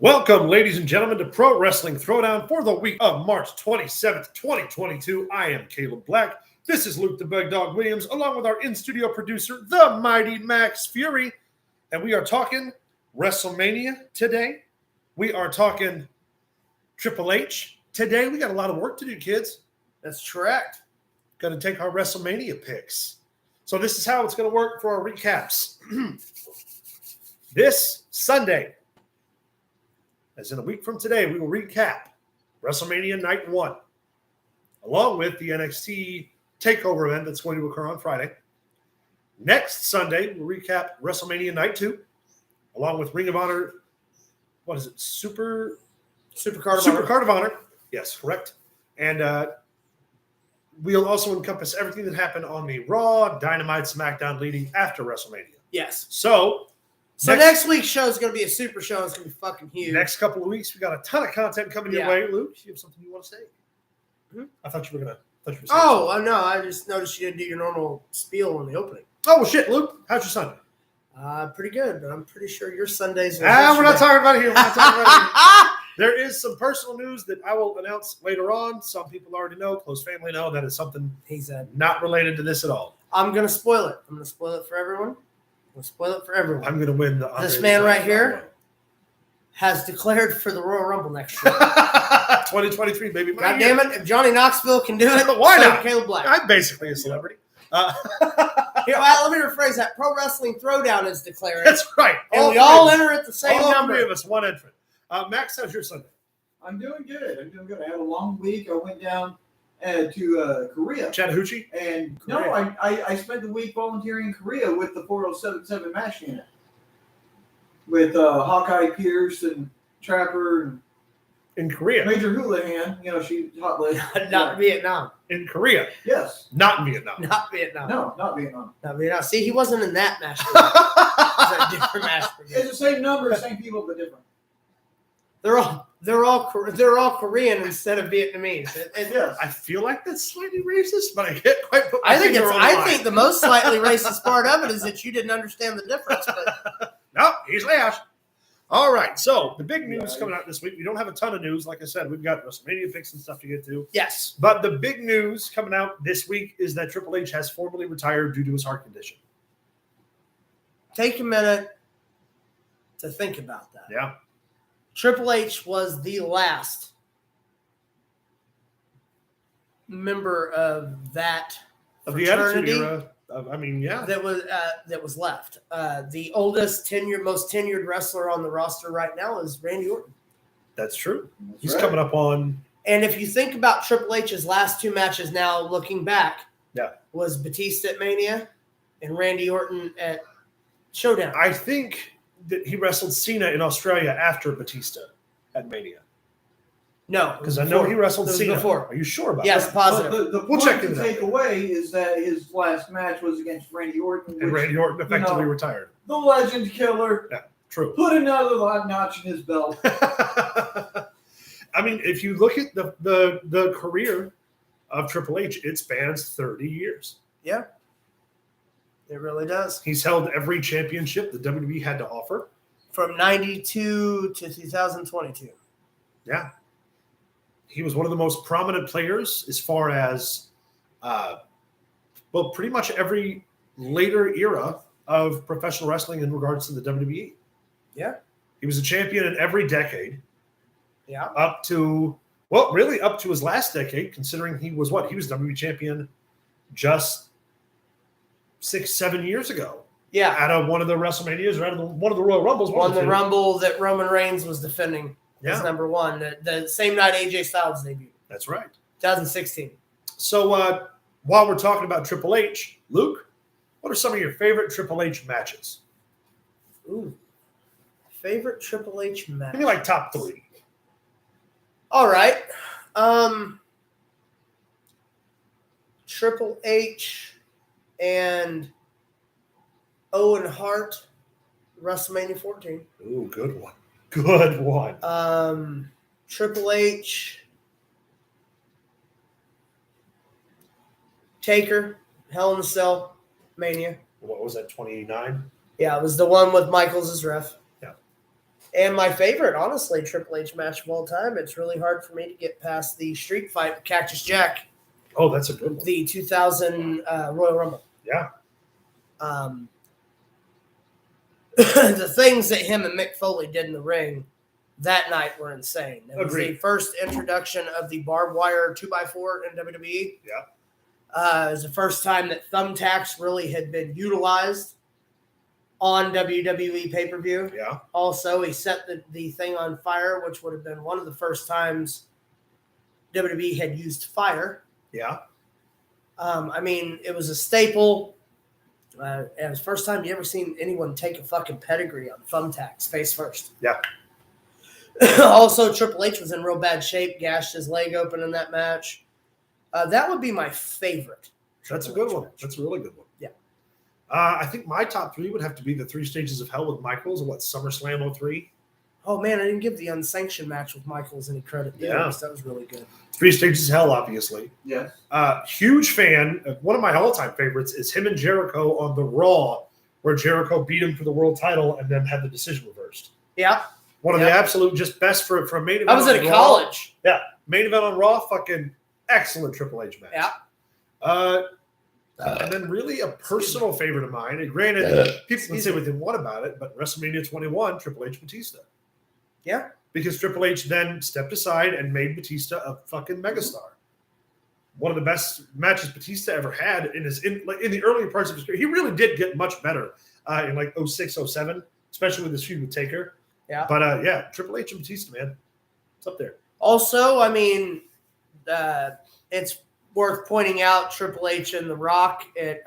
Welcome, ladies and gentlemen, to Pro Wrestling Throwdown for the week of March 27th, 2022. I am Caleb Black. This is Luke the Bug Dog Williams, along with our in-studio producer, the mighty Max Fury. And we are talking Wrestlemania today. We are talking Triple H today. We got a lot of work to do, kids. That's correct. Going to take our Wrestlemania picks. So this is how it's going to work for our recaps. This Sunday, as in a week from today, we will recap WrestleMania Night 1, along with the NXT TakeOver event that's going to occur on Friday. Next Sunday, we'll recap WrestleMania Night 2, along with Ring of Honor, what is it, Supercard of Honor. Yes, correct. And we'll also encompass everything that happened on the Raw, Dynamite, Smackdown leading after WrestleMania. Yes. So next week's show is going to be a super show. It's going to be fucking huge. Next couple of weeks, we got a ton of content coming your way. Luke, you have something you want to say? Mm-hmm. I thought you were going to. No, I just noticed you didn't do your normal spiel on the opening. Oh, well, shit, Luke. How's your Sunday? Pretty good, but I'm pretty sure your Sundays we're not talking about it here. There is some personal news that I will announce later on. Some people already know, close family know, that is something he said not related to this at all. I'm going to spoil it. I'm going to spoil it for everyone. I'm going to win the. This man right here has declared for the Royal Rumble next year. 2023, baby. God damn it. If Johnny Knoxville can do it, why not? Caleb Black. I'm basically a celebrity. Here, let me rephrase that. Pro Wrestling Throwdown is declaring. That's right. And we all enter at the same number. All three of us, one entrant. Max, how's your Sunday? I'm doing good. I had a long week. I went down to Korea. Chattahoochee? And Korea. I spent the week volunteering in Korea with the 4077 match unit. With Hawkeye Pierce and Trapper and in Korea. Major Houlihan, she's hot lady. Not Vietnam. In Korea. Yes. Not in Vietnam. Not Vietnam. No, not Vietnam. Not Vietnam. See, he wasn't in that match. It was a different match. It's the same number, same people, but different. They're all Korean instead of Vietnamese. Yes. I feel like that's slightly racist, but I can't quite put my I think finger on the line. I think the most slightly racist part of it is that you didn't understand the difference. But no, he's last. All right, so the big news coming out this week. We don't have a ton of news. Like I said, we've got WrestleMania picks and stuff to get to. Yes. But the big news coming out this week is that Triple H has formally retired due to his heart condition. Take a minute to think about that. Yeah. Triple H was the last member of that fraternity. The Attitude Era. That was left. The oldest most tenured wrestler on the roster right now is Randy Orton. That's true. He's coming up on. And if you think about Triple H's last two matches now, looking back, was Batista at Mania and Randy Orton at Showdown. I think that he wrestled Cena in Australia after Batista at Mania. No, because I know he wrestled Cena before. Are you sure about that? Yes, positive. We'll point to take away is that his last match was against Randy Orton. And Randy Orton effectively retired. The Legend Killer. Yeah, true. Put another notch in his belt. I mean, if you look at the career of Triple H, it spans 30 years. Yeah. It really does. He's held every championship the WWE had to offer. From 92 to 2022. Yeah. He was one of the most prominent players as far as, pretty much every later era of professional wrestling in regards to the WWE. Yeah. He was a champion in every decade. Yeah. Up to his last decade, considering he was WWE champion just 6-7 years ago. Yeah. Out of one of the WrestleManias or out of one of the Royal Rumbles. Won the Rumble that Roman Reigns was defending as number one. The same night AJ Styles debuted. That's right. 2016. So while we're talking about Triple H, Luke, what are some of your favorite Triple H matches? Ooh. Favorite Triple H match? Give me like top 3. All right. Triple H and Owen Hart, WrestleMania 14. Ooh, good one. Good one. Triple H, Taker, Hell in a Cell, Mania. What was that, 29? Yeah, it was the one with Michaels as ref. Yeah. And my favorite, honestly, Triple H match of all time. It's really hard for me to get past the street fight with Cactus Jack. Oh, that's a good one. The 2000 Royal Rumble. Yeah. The things that him and Mick Foley did in the ring that night were insane. It was the first introduction of the barbed wire 2x4 in WWE. Yeah. It was the first time that thumbtacks really had been utilized on WWE pay-per-view. Yeah. Also, he set the thing on fire, which would have been one of the first times WWE had used fire. Yeah. I mean, it was a staple. It was the first time you ever seen anyone take a fucking pedigree on thumbtacks face first. Yeah. Also, Triple H was in real bad shape, gashed his leg open in that match. That would be my favorite. That's a good one. That's a really good one. Yeah. I think my top three would have to be the 3 Stages of Hell with Michaels and SummerSlam 03. Oh, man, I didn't give the unsanctioned match with Michaels any credit. Yeah. That was really good. 3 Stages of Hell, obviously. Yes. Huge fan. One of my all-time favorites is him and Jericho on the Raw, where Jericho beat him for the world title and then had the decision reversed. Yeah. One of the absolute just best for a main event. I was in college. Yeah. Main event on Raw, fucking excellent Triple H match. Yeah. And then really a personal favorite of mine. And granted, people can say what they want about it, but WrestleMania 21, Triple H Batista. Yeah. Because Triple H then stepped aside and made Batista a fucking megastar. One of the best matches Batista ever had in the earlier parts of his career. He really did get much better in like 06, 07, especially with his feud with Taker. Yeah. But yeah, Triple H and Batista, man. It's up there. Also, I mean, it's worth pointing out Triple H and The Rock at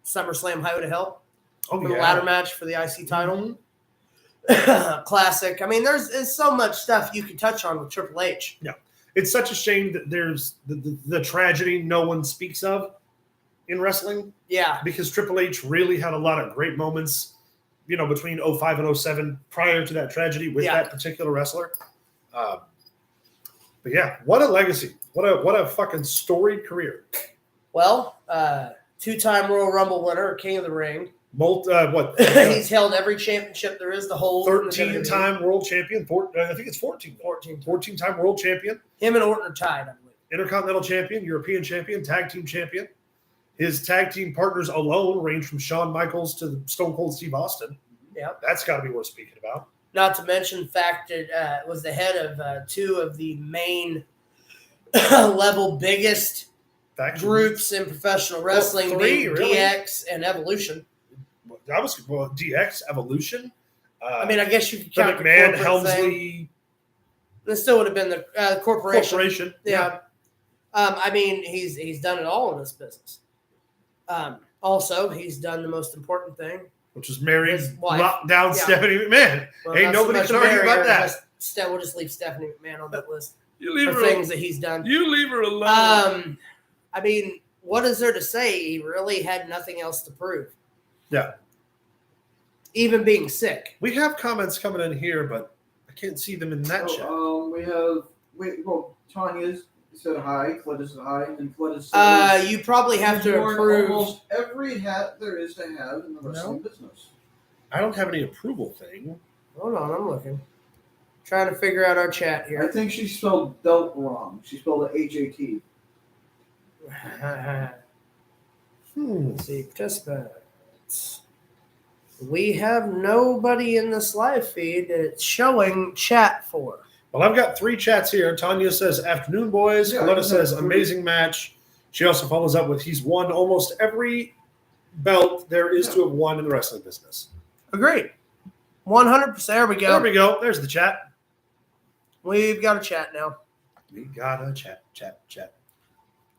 SummerSlam Highway to Hell for the ladder match for the IC title. Mm-hmm. Classic. I mean, there's so much stuff you could touch on with Triple H. Yeah. It's such a shame that there's the tragedy no one speaks of in wrestling. Yeah. Because Triple H really had a lot of great moments, between 05 and 07 prior to that tragedy with that particular wrestler. But yeah, what a legacy. What a fucking storied career. Well, 2-time Royal Rumble winner, King of the Ring. He's held every championship there is to hold. 13-time world champion. I think it's 14. 14-time world champion. Him and Orton are tied, I believe. Intercontinental champion, European champion, tag team champion. His tag team partners alone range from Shawn Michaels to Stone Cold Steve Austin. Yeah. That's got to be worth speaking about. Not to mention the fact that it was the head of 2 of the main level biggest groups in professional wrestling, being DX and Evolution. That was DX, Evolution. I mean, I guess you could count McMahon, the Helmsley. This still would have been the corporation. Yeah. I mean, he's done it all in this business. Also, he's done the most important thing, which is married, locked down Stephanie McMahon. Well, ain't nobody can argue about that. We'll just leave Stephanie McMahon on that list. You leave her things that he's done. You leave her alone. I mean, what is there to say? He really had nothing else to prove. Yeah. Even being sick. We have comments coming in here, but I can't see them in that chat. Tanya's said hi, Cletus said hi, and Cletus said you probably have to approve almost every hat there is to have in the wrestling business. I don't have any approval thing. Hold on, I'm looking. Trying to figure out our chat here. I think she spelled "belt" wrong. She spelled it H-A-T. Let's see, participants. We have nobody in this live feed that it's showing chat for. Well, I've got 3 chats here. Tanya says, "Afternoon, boys." Coletta says, "Amazing match." She also follows up with, "He's won almost every belt there is to have won in the wrestling business." Agreed. 100%. There we go. There we go. There's the chat. We've got a chat now. We got a chat.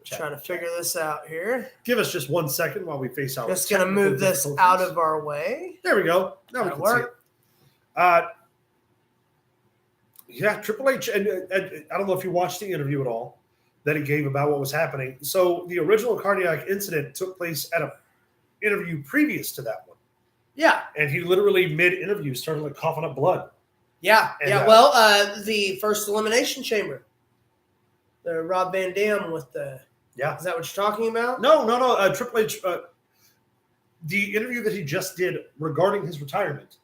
Trying to figure this out here. Give us just 1 second while we face out. Just going to move this out of our way. There we go. Now we can see it. Yeah, Triple H, and I don't know if you watched the interview at all that he gave about what was happening. So the original cardiac incident took place at an interview previous to that one. Yeah. And he literally mid-interview started like coughing up blood. Yeah. And, well, the first Elimination Chamber. The Rob Van Dam with the... Yeah. Is that what you're talking about? No. Triple H, the interview that he just did regarding his retirement,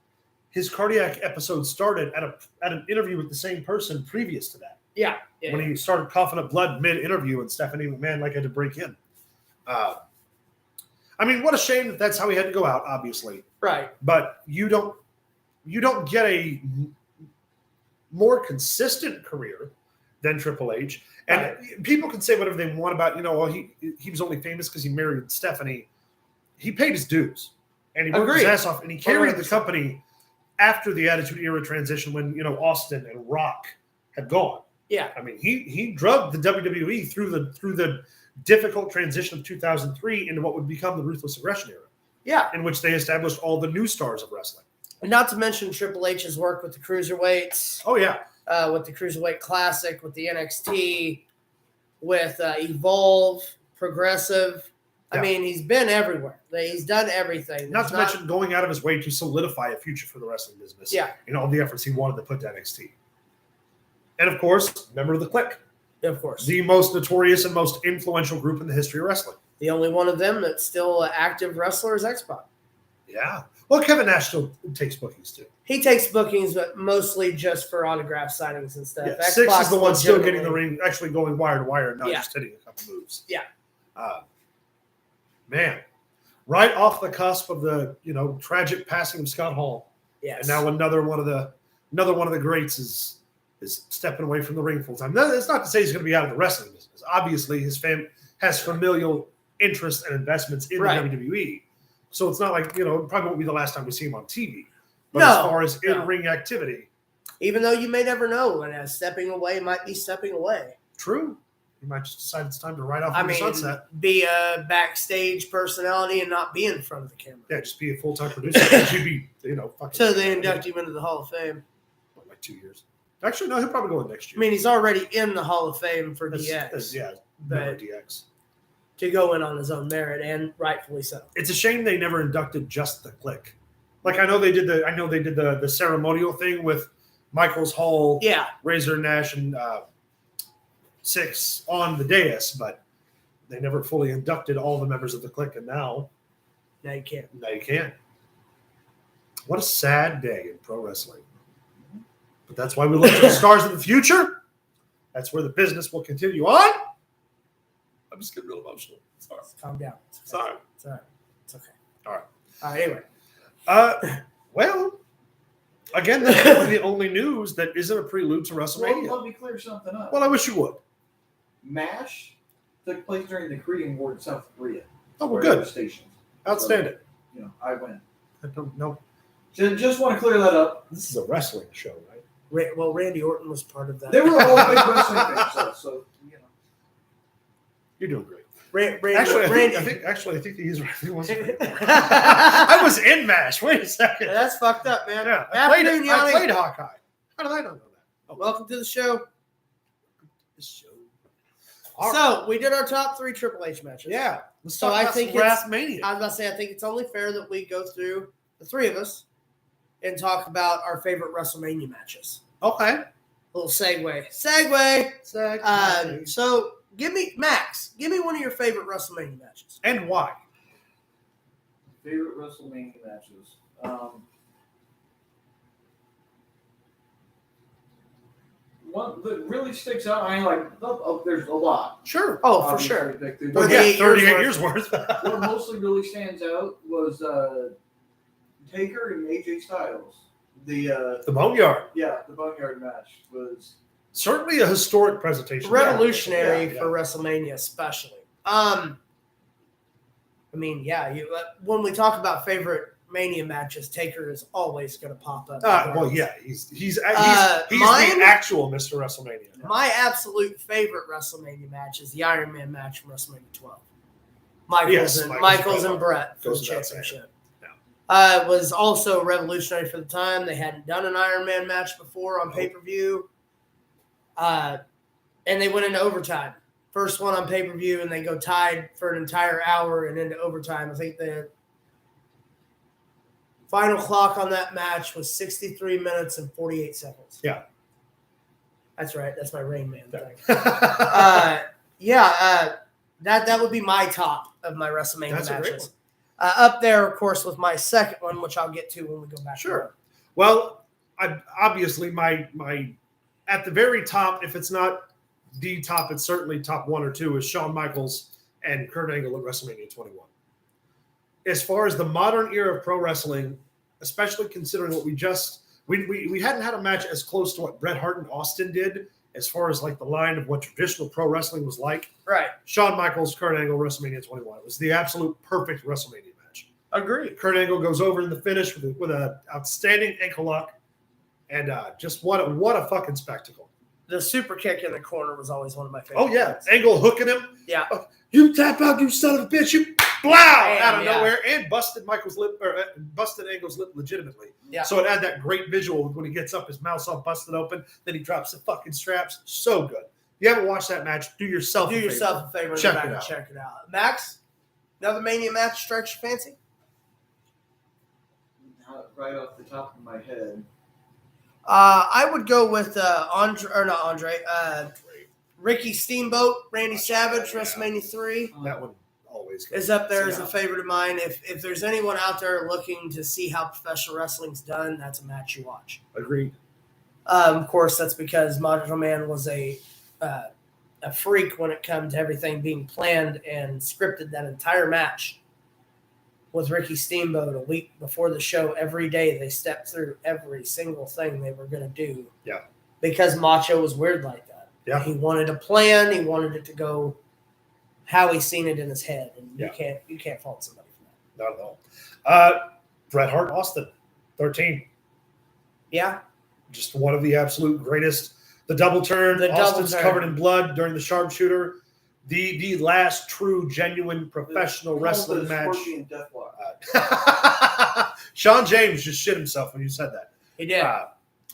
his cardiac episode started at an interview with the same person previous to that. Yeah. When he started coughing up blood mid-interview and Stephanie McMahon had to break in. I mean, what a shame that that's how he had to go out, obviously. Right. But you don't get a more consistent career than Triple H. And people can say whatever they want about, well, he was only famous because he married Stephanie. He paid his dues. And he worked his ass off. And he carried 100%. The company after the Attitude Era transition when, Austin and Rock had gone. Yeah. I mean, he drugged the WWE through the difficult transition of 2003 into what would become the Ruthless Aggression Era. Yeah. In which they established all the new stars of wrestling. And not to mention Triple H's work with the Cruiserweights. Oh, yeah. With the Cruiserweight Classic, with the NXT, with Evolve, Progressive. Yeah. I mean, he's been everywhere. He's done everything. Not to mention going out of his way to solidify a future for the wrestling business. Yeah. In all the efforts he wanted to put to NXT. And, of course, member of the Clique. Of course. The most notorious and most influential group in the history of wrestling. The only one of them that's still an active wrestler is X-Pac. Yeah. Well, Kevin Nash still takes bookings, too. He takes bookings, but mostly just for autograph signings and stuff. Yeah, Six is the one still getting the ring, actually going wire to wire, and not just hitting a couple moves. Yeah. Man, right off the cusp of the tragic passing of Scott Hall. Yes. And now another one of the greats is stepping away from the ring full time. That's not to say he's going to be out of the wrestling business. Obviously, his family has familial interests and investments in the WWE. So it's not like, it probably won't be the last time we see him on TV. But as far as in-ring activity. Even though you may never know when stepping away might be stepping away. True. You might just decide it's time to ride off the sunset. Be a backstage personality and not be in front of the camera. Yeah, just be a full-time producer. You'd be, fucking. So they induct him into the Hall of Fame. Like 2 years. Actually, no, he'll probably go in next year. I mean, he's already in the Hall of Fame for DX. But DX. To go in on his own merit, and rightfully so. It's a shame they never inducted just the Clique. Like I know they did the ceremonial thing with Michaels, Hall, Razor, Nash, and Six on the dais, but they never fully inducted all the members of the Clique, and now you can't. Now you can. What a sad day in pro wrestling. But that's why we look to the stars of the future. That's where the business will continue on. I'm just getting real emotional. Sorry. Calm down. Sorry. It's all right. It's okay. All right. Anyway. Well, again, that's really the only news that isn't a prelude to WrestleMania. Well, let me clear something up. Well, I wish you would. MASH took place during the Korean War in South Korea. Oh, well, good. Stations. Outstanding. So, I win. I don't know. Just want to clear that up. This is a wrestling show, right? Well, Randy Orton was part of that. They were all big wrestling fans, so You're doing great. Randy, I think he is right. He wasn't. I was in MASH. Wait a second. That's fucked up, man. Yeah, I played Hawkeye. How did I not know that? Oh, welcome to the show. All so right. we did our top 3 Triple H matches. Yeah. So I think Wrestlemania. I was about to say I think it's only fair that we go through the 3 of us and talk about our favorite WrestleMania matches. Okay. Little segue. So give me one of your favorite WrestleMania matches. And why? Favorite WrestleMania matches. One that really sticks out. I mean, there's a lot. Sure. Oh, for sure. 38 years worth. What mostly really stands out was Taker and AJ Styles. The Boneyard. Yeah, the Boneyard match was certainly a historic presentation. Revolutionary for WrestleMania, especially. When we talk about favorite Mania matches, Taker is always going to pop up. He's the actual Mr. WrestleMania. My absolute favorite WrestleMania match is the Iron Man match from WrestleMania 12. Michaels and Brett for the championship. Was also revolutionary for the time. They hadn't done an Iron Man match before on pay-per-view. And they went into overtime. First one on pay-per-view, and they go tied for an entire hour and into overtime. I think the final clock on that match was 63 minutes and 48 seconds. Yeah. That's right. That's my Rain Man thing. That would be my top of my WrestleMania matches. Up there, of course, with my second one, which I'll get to when we go back. Sure. Well, obviously my at the very top, if it's not the top, it's certainly top 1 or 2 is Shawn Michaels and Kurt Angle at WrestleMania 21. As far as the modern era of pro wrestling, especially considering what we hadn't had a match as close to what Bret Hart and Austin did, as far as like the line of what traditional pro wrestling was like. Right. Shawn Michaels, Kurt Angle, WrestleMania 21. It was the absolute perfect WrestleMania match. Agreed. Kurt Angle goes over in the finish with an outstanding ankle lock, and just what a fucking spectacle. The super kick in the corner was always one of my favorites. Oh yeah, Angle hooking him. Yeah. You tap out, you son of a bitch! You blow out of yeah. nowhere and busted Michael's lip or busted Angle's lip legitimately. Yeah. So it had that great visual when he gets up, his mouth's all busted open, then he drops the fucking straps. So good. If you haven't watched that match, do yourself a favor. Check it out. Max, another Mania match strikes your fancy? Not right off the top of my head. I would go with Ricky Steamboat, Randy Savage, WrestleMania 3. That one always goes. Is up there as a favorite of mine. If there's anyone out there looking to see how professional wrestling's done, that's a match you watch. Agreed. Of course, that's because Macho Man was a freak when it comes to everything being planned and scripted. That entire match with Ricky Steamboat a week before the show, every day they stepped through every single thing they were going to do. Yeah. Because Macho was weird like that. Yeah. He wanted a plan. He wanted it to go how he's seen it in his head, and you can't fault somebody for that. Not at all. Bret Hart, Austin, 13. Yeah. Just one of the absolute greatest. The double turn. Austin's covered in blood during the sharpshooter. The last true, genuine professional wrestling match. Sean James just shit himself when you said that. He did.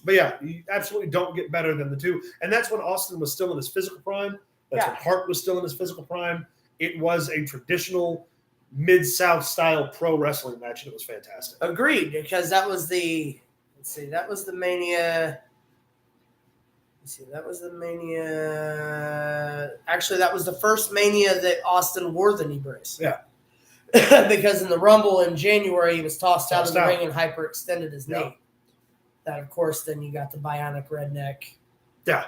But yeah, you absolutely don't get better than the two. And that's when Austin was still in his physical prime. That's when Hart was still in his physical prime. It was a traditional Mid-South style pro wrestling match, and it was fantastic. Agreed, because that was the Mania. Actually, that was the first Mania that Austin wore the knee brace. Yeah. Because in the Rumble in January, he was tossed out of the ring and hyperextended his knee. That, of course, then you got the bionic redneck. Yeah.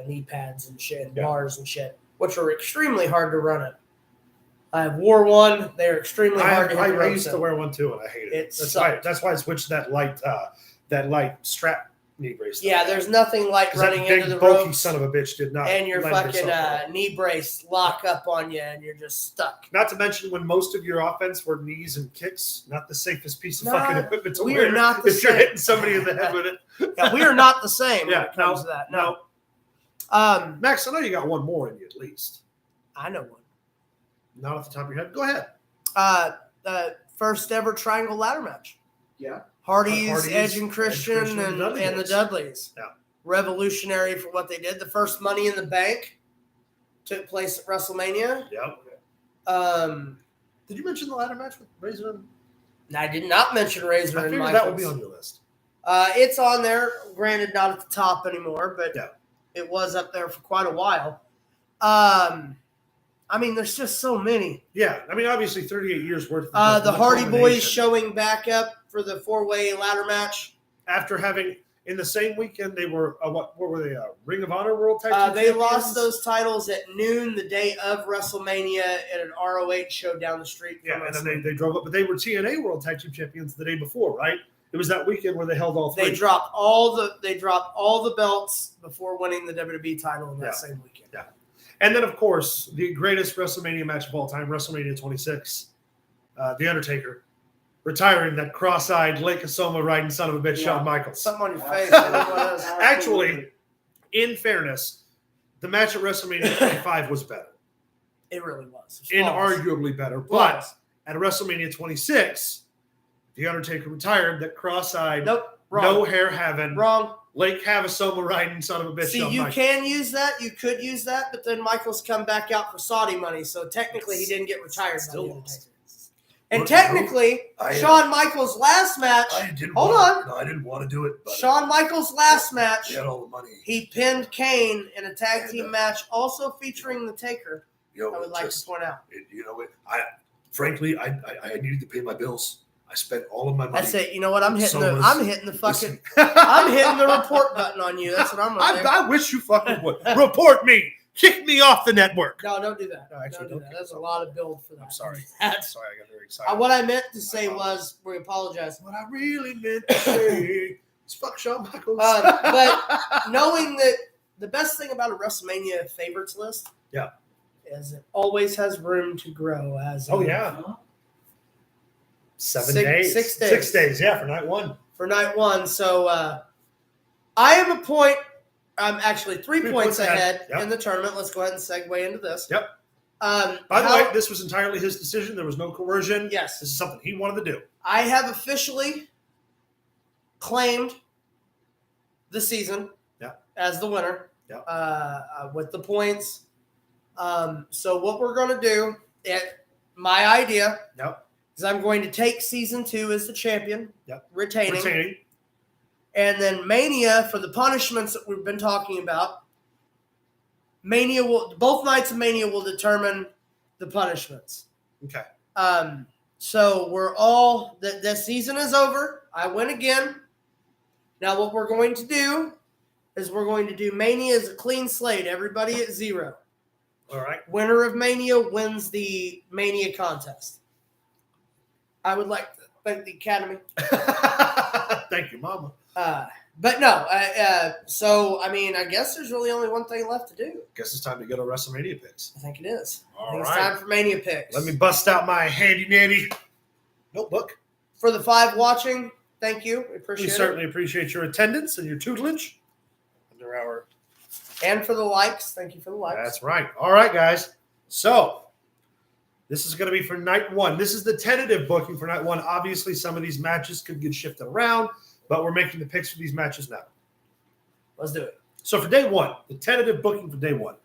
Knee pads and shit, bars and shit, which were extremely hard to run it. I wore one. They're extremely hard to hit. I used to wear one too, and I hated it. That's why I switched to that light strap knee brace. Yeah, there's nothing like running that big, into the bulky ropes. Son of a bitch did not. And your fucking knee brace lock up on you, and you're just stuck. Not to mention when most of your offense were knees and kicks, not the safest piece of fucking equipment to wear. We are not the same. If you're hitting somebody in the head with it. Yeah, we are not the same when it comes to that. No. Max, I know you got one more in you at least. I know one. Not off the top of your head. Go ahead. The first ever triangle ladder match. Yeah. Hardy's, Edge and Christian, and the Dudleys. Yeah. Revolutionary for what they did. The first Money in the Bank took place at WrestleMania. Yeah. Did you mention the ladder match with Razor? I did not mention Razor and Michaels. That would be on your list. It's on there. Granted, not at the top anymore, but it was up there for quite a while. I mean, there's just so many. Yeah. I mean, obviously 38 years worth of the Hardy Boys showing back up for the four-way ladder match. After having, in the same weekend, they were, what were they, Ring of Honor World Tag Team Champions? They lost those titles at noon the day of WrestleMania at an ROH show down the street. Yeah, and then they drove up. But they were TNA World Tag Team Champions the day before, right? It was that weekend where they held all three. They dropped all the belts before winning the WWE title in that same weekend. Yeah. And then, of course, the greatest WrestleMania match of all time, WrestleMania 26, The Undertaker, retiring that cross-eyed, Lake Asoma riding son of a bitch, Shawn Michaels. Something on your face. Actually, in fairness, the match at WrestleMania 25 was better. It really was. Inarguably better. But at WrestleMania 26, The Undertaker retired that cross-eyed, no hair having, Lake Havassoma riding son of a bitch. See, you can use that. You could use that, but then Michaels come back out for Saudi money, so technically he didn't get retired. And technically, Shawn Michaels' last match. I didn't want to do it. But Shawn Michaels' last match. He had all the money. He pinned Kane in a tag team match, also featuring the Taker. I would like to point out. Frankly, I needed to pay my bills. I spent all of my money. That's it. You know what? I'm hitting the fucking. I'm I'm hitting the report button on you. That's what I'm gonna do. I wish you fucking would. Report me. Kick me off the network. No, don't do that. No, actually, don't do that. There's a lot of build for that. I'm sorry. That's Sorry, I got very excited. what I meant to say was we apologize. What I really meant to say is fuck Shawn Michaels. But knowing that the best thing about a WrestleMania favorites list, is it always has room to grow. As 7 days, 6 days, 6 days, for night one. For night one, so I am a point. I'm actually 3 points ahead in the tournament. Let's go ahead and segue into this. Yep. By the way, this was entirely his decision. There was no coercion. Yes. This is something he wanted to do. I have officially claimed the season as the winner with the points. So what we're going to do, my idea is I'm going to take season 2 as the champion, retaining. And then Mania, for the punishments that we've been talking about, both nights of Mania will determine the punishments. Okay. So we're all, the season is over. I win again. Now what we're going to do is we're going to do Mania as a clean slate. Everybody at 0. All right. Winner of Mania wins the Mania contest. I would like to thank the Academy. Thank you, Mama. But no, so, I mean, I guess there's really only one thing left to do. Guess it's time to get our WrestleMania picks. I think it is. All I think right. it's time for Mania picks. Let me bust out my handy-dandy notebook. For the 5 watching, thank you. We appreciate it. We certainly appreciate your attendance and your tutelage under our... And for the likes. Thank you for the likes. That's right. All right, guys. So, this is going to be for night one. This is the tentative booking for night one. Obviously, some of these matches could get shifted around, but we're making the picks for these matches now. Let's do it. So, for day one, the tentative booking for day one,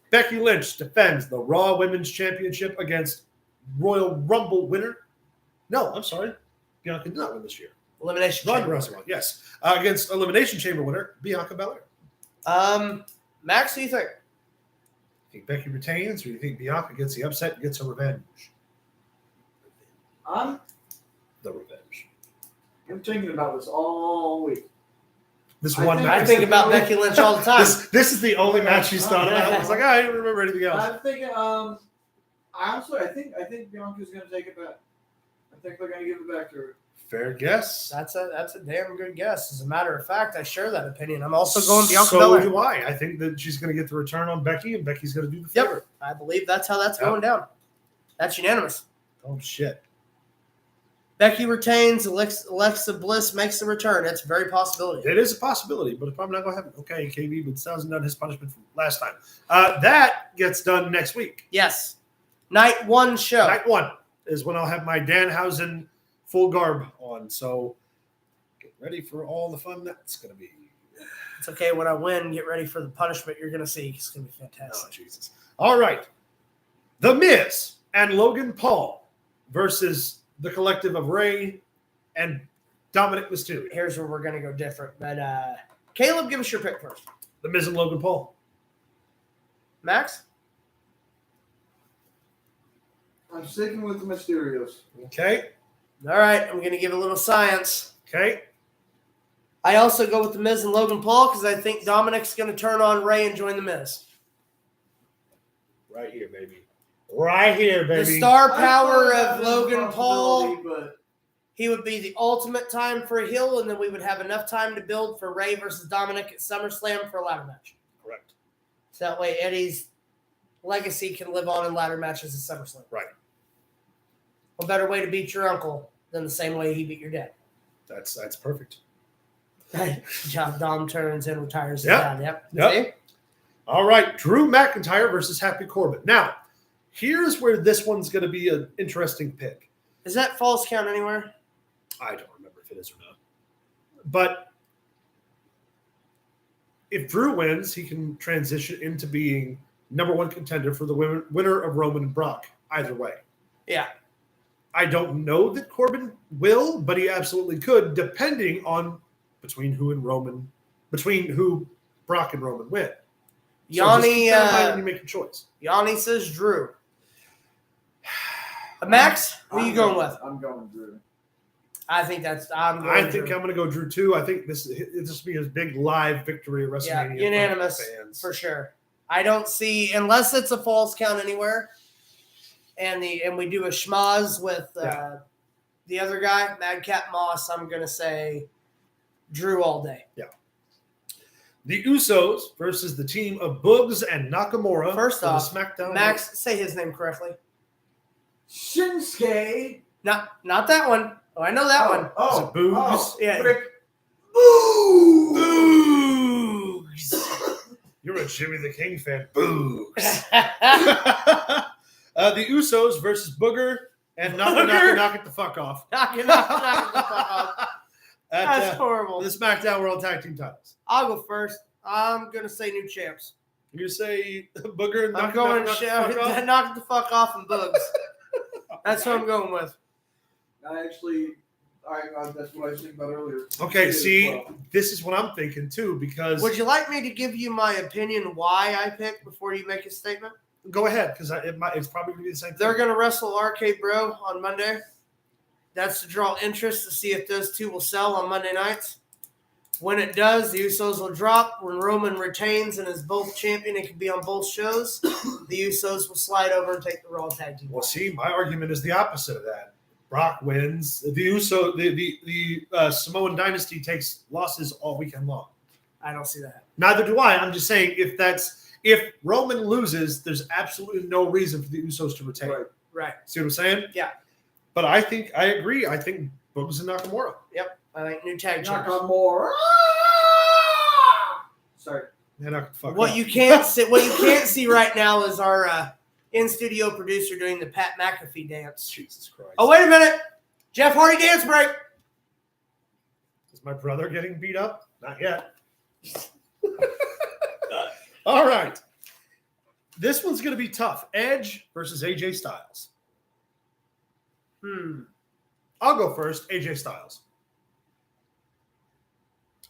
Becky Lynch defends the Raw Women's Championship against Royal Rumble winner. No, I'm sorry. Bianca did not win this year. Elimination Ronda Chamber. Rousey won, yes. Against Elimination Chamber winner, Bianca Belair. Max, what do you think? You think Becky retains, or do you think Bianca gets the upset and gets her revenge? The revenge. I'm thinking about this all week. I think about Becky Lynch all the time. This is the only match she's thought about. I was like, I don't remember anything else. I'm thinking. Honestly, I think Bianca's going to take it back. I think they're going to give it back to her. Fair guess. That's a damn good guess. As a matter of fact, I share that opinion. I'm also going Bianca So Belair. do I. I think that she's going to get the return on Becky, and Becky's going to do the favor. I believe that's how that's going down. That's unanimous. Oh, shit. Becky retains. Alexa Bliss makes the return. It's a very possibility. It is a possibility, but it's probably not going to happen. Okay, KB, but hasn't done his punishment from last time. That gets done next week. Yes. Night one show. Night one is when I'll have my Danhausen full garb on. So get ready for all the fun that's going to be. It's okay. When I win, get ready for the punishment you're going to see. It's going to be fantastic. Oh, Jesus. All right. The Miz and Logan Paul versus the collective of Ray and Dominic Mysterio. Here's where we're going to go different. But Caleb, give us your pick first. The Miz and Logan Paul. Max? I'm sticking with the Mysterios. Okay. All right. I'm going to give a little science. Okay. I also go with the Miz and Logan Paul because I think Dominic's going to turn on Ray and join the Miz. Right here, baby. Right here, baby. The star power of Logan But Paul, he would be the ultimate time for a heel, and then we would have enough time to build for Ray versus Dominic at SummerSlam for a ladder match. Correct. So that way Eddie's legacy can live on in ladder matches at SummerSlam. Right. What better way to beat your uncle than the same way he beat your dad? That's perfect. Dom turns and retires his Yep. dad. Yep. See? All right. Drew McIntyre versus Happy Corbett. Now, here's where this one's going to be an interesting pick. Is that false count anywhere? I don't remember if it is or not. But if Drew wins, he can transition into being number one contender for the winner of Roman and Brock. Either way. Yeah. I don't know that Corbin will, but he absolutely could, depending on between who Brock and Roman win. Yanni, so just keep that in mind when you make your choice. Yanni says Drew. Max, who are you going with? I'm going Drew. I think I'm going to go Drew too. I think this will be his big live victory at WrestleMania. Yeah, unanimous for sure. I don't see, unless it's a false count anywhere, and we do a schmaz with the other guy, Madcap Moss. I'm gonna say Drew all day. Yeah. The Usos versus the team of Boogs and Nakamura. First off, SmackDown. Max, say his name correctly. Shinsuke. Not that one. Oh, I know that one. Is it Boogs? Yeah. Boogs. You're a Jimmy the King fan. Boogs. The Usos versus Booger and knock it the fuck off. Knock it the fuck off. That's horrible. The SmackDown World Tag Team titles. I'll go first. I'm going to say new champs. You say Booger and knock it the fuck off and Boogs. That's what I'm going with. That's what I was thinking about earlier. Okay, see, this is what I'm thinking too, because... Would you like me to give you my opinion why I picked before you make a statement? Go ahead, because it's probably going to be the same thing. They're going to wrestle Arcade Bro on Monday. That's to draw interest to see if those two will sell on Monday nights. When it does, the Usos will drop. When Roman retains and is both champion and can be on both shows, the Usos will slide over and take the Raw Tag Team. Well, see, my argument is the opposite of that. Brock wins. The Samoan Dynasty takes losses all weekend long. I don't see that. Neither do I. I'm just saying if Roman loses, there's absolutely no reason for the Usos to retain. Right. See what I'm saying? Yeah. But I agree. I think Boogs and Nakamura. Yep. I think new tag champs. Nakamura. Sorry. What you can't see right now is our in-studio producer doing the Pat McAfee dance. Jesus Christ. Oh, wait a minute. Jeff Hardy dance break. Is my brother getting beat up? Not yet. All right. This one's going to be tough. Edge versus AJ Styles. I'll go first. AJ Styles.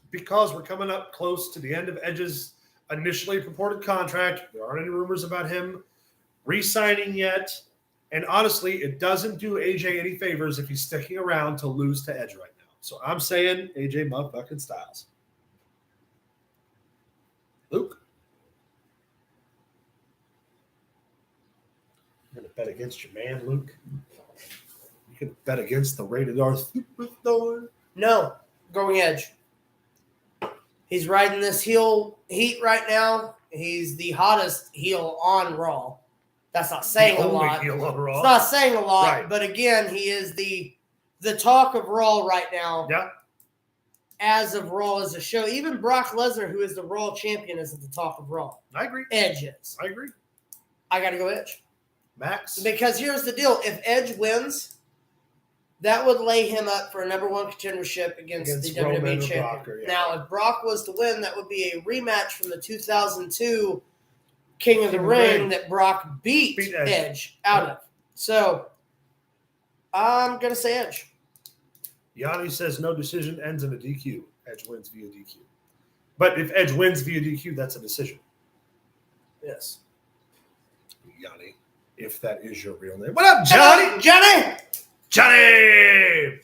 Because we're coming up close to the end of Edge's initially purported contract. There aren't any rumors about him re-signing yet. And honestly, it doesn't do AJ any favors if he's sticking around to lose to Edge right now. So I'm saying AJ motherfucking Styles. Luke? You're going to bet against your man, Luke? You can bet against the rated R superstar? No. Going Edge. He's riding this heel heat right now. He's the hottest heel on Raw. That's not saying a lot. Heel on Raw. It's not saying a lot, right. But again, he is the talk of Raw right now. Yeah. As of Raw as a show. Even Brock Lesnar, who is the Raw champion, is at the talk of Raw. I agree. Edge is. I agree. I got to go Edge. Max? Because here's the deal. If Edge wins, that would lay him up for a number one contendership against the WWE champion. Brock, yeah. Now, if Brock was to win, that would be a rematch from the 2002 King of the Ring that Brock beat Edge out of. So, I'm going to say Edge. Yanni says no decision ends in a DQ. Edge wins via DQ. But if Edge wins via DQ, that's a decision. Yes. Yanni, if that is your real name. What up, Johnny? Johnny!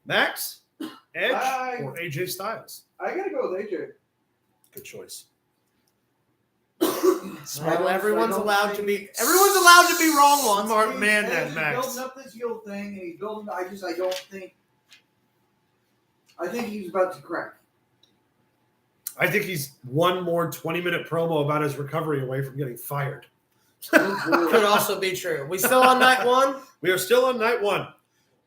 Max, Edge, or AJ Styles? I got to go with AJ. Good choice. Everyone's allowed to be wrong once. Smart man, that He's Max. building up this heel thing, and he's building. I think he's about to crack. I think he's one more 20-minute promo about his recovery away from getting fired. Could also be true. We still on night one? We are still on night one.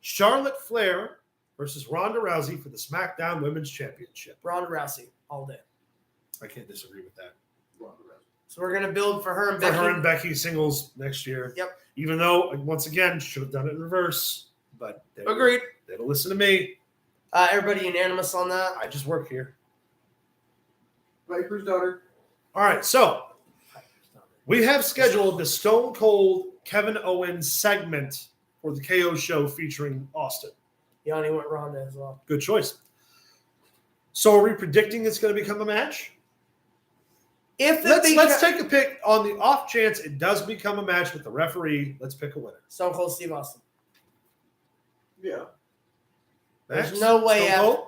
Charlotte Flair versus Ronda Rousey for the SmackDown Women's Championship. Ronda Rousey all day. I can't disagree with that. So we're going to build for her and Becky. For her and Becky singles next year. Yep. Even though, once again, should have done it in reverse. But agreed. They don't listen to me. Everybody unanimous on that? I just work here. Viper's daughter. All right, so we have scheduled the Stone Cold Kevin Owens segment for the KO show featuring Austin. Yanni went Ronda as well. Good choice. So are we predicting it's going to become a match? Let's take a pick on the off chance it does become a match with the referee. Let's pick a winner. Stone Cold Steve Austin. Yeah. Max? There's no way Stone Cold?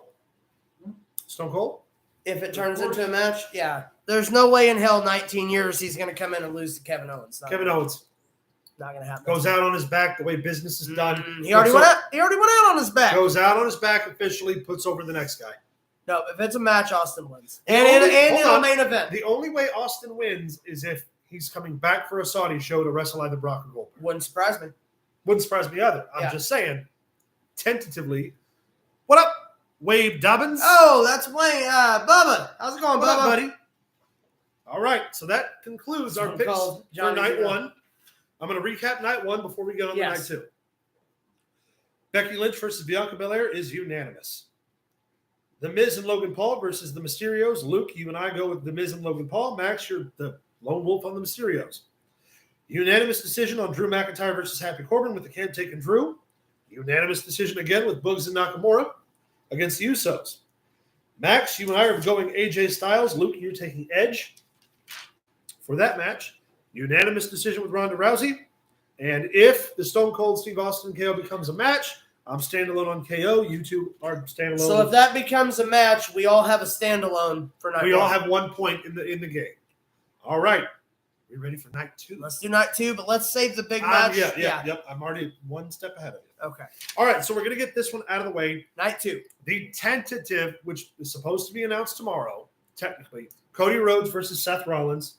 Stone Cold? If it turns into a match, yeah. There's no way in hell 19 years he's going to come in and lose to Kevin Owens. Kevin Owens. Not going to happen. Goes out on his back the way business is done. He already went out on his back. Goes out on his back officially, puts over the next guy. No, if it's a match, Austin wins. And in the main event. The only way Austin wins is if he's coming back for a Saudi show to wrestle either Brock or Goldberg. Wouldn't surprise me. Wouldn't surprise me either. I'm just saying, tentatively. What up, Wade Dobbins? Oh, that's Wayne. Bubba. How's it going, What Bubba? up, buddy? All right, so that concludes our picks for night one. I'm going to recap night one before we get on to night two. Becky Lynch versus Bianca Belair is unanimous. The Miz and Logan Paul versus the Mysterios. Luke, you and I go with the Miz and Logan Paul. Max, you're the lone wolf on the Mysterios. Unanimous decision on Drew McIntyre versus Happy Corbin with the Camp taking Drew. Unanimous decision again with Boogs and Nakamura against the Usos. Max, you and I are going AJ Styles. Luke, you're taking Edge for that match. Unanimous decision with Ronda Rousey. And if the Stone Cold Steve Austin KO becomes a match, I'm standalone on KO. You two are standalone. So if that becomes a match, we all have a standalone for night one. We all have 1 point in the game. All right. We ready for night two? Let's do night two, but let's save the big match. Yep. I'm already one step ahead of you. Okay. All right, so we're going to get this one out of the way. Night two. The tentative, which is supposed to be announced tomorrow, technically, Cody Rhodes versus Seth Rollins.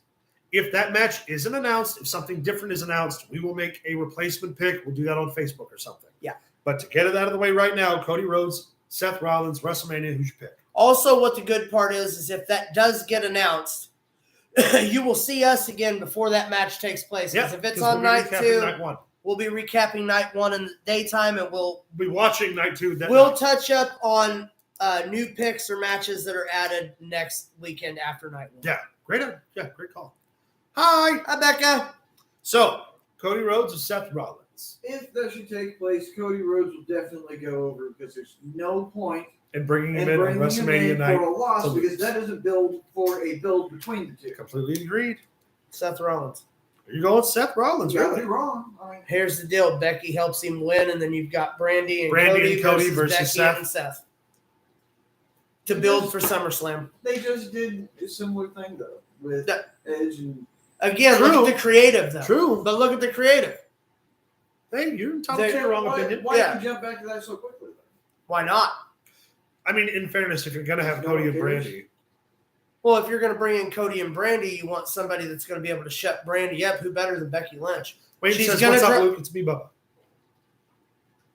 If that match isn't announced, if something different is announced, we will make a replacement pick. We'll do that on Facebook or something. Yeah. But to get it out of the way right now, Cody Rhodes, Seth Rollins, WrestleMania, who's your pick? Also, what the good part is if that does get announced, you will see us again before that match takes place. Because if it's on night two, we'll be recapping night one in the daytime, and we'll be watching night two. We'll touch up on new picks or matches that are added next weekend after night one. Yeah, great call. Hi, Becca. So, Cody Rhodes or Seth Rollins? If that should take place, Cody Rhodes will definitely go over because there's no point in bringing him in on WrestleMania night for a loss because that doesn't build for a build between the two. Completely agreed. Seth Rollins. Are you going Seth Rollins? You're really wrong. Here's the deal. Becky helps him win, and then you've got Brandy and Cody versus Becky Seth. and Seth. To build for SummerSlam. They just did a similar thing, though, with Edge and... Again, look at the creative, though. True. But look at the creative. Hey, you're entitled to your wrong opinion. Why did you jump back to that so quickly, then? Why not? I mean, in fairness, if you're going to have Cody and Brandy. Well, if you're going to bring in Cody and Brandy, you want somebody that's going to be able to shut Brandy up. Who better than Becky Lynch? Wait, she's says, what's up, Luke? It's me, Bubba.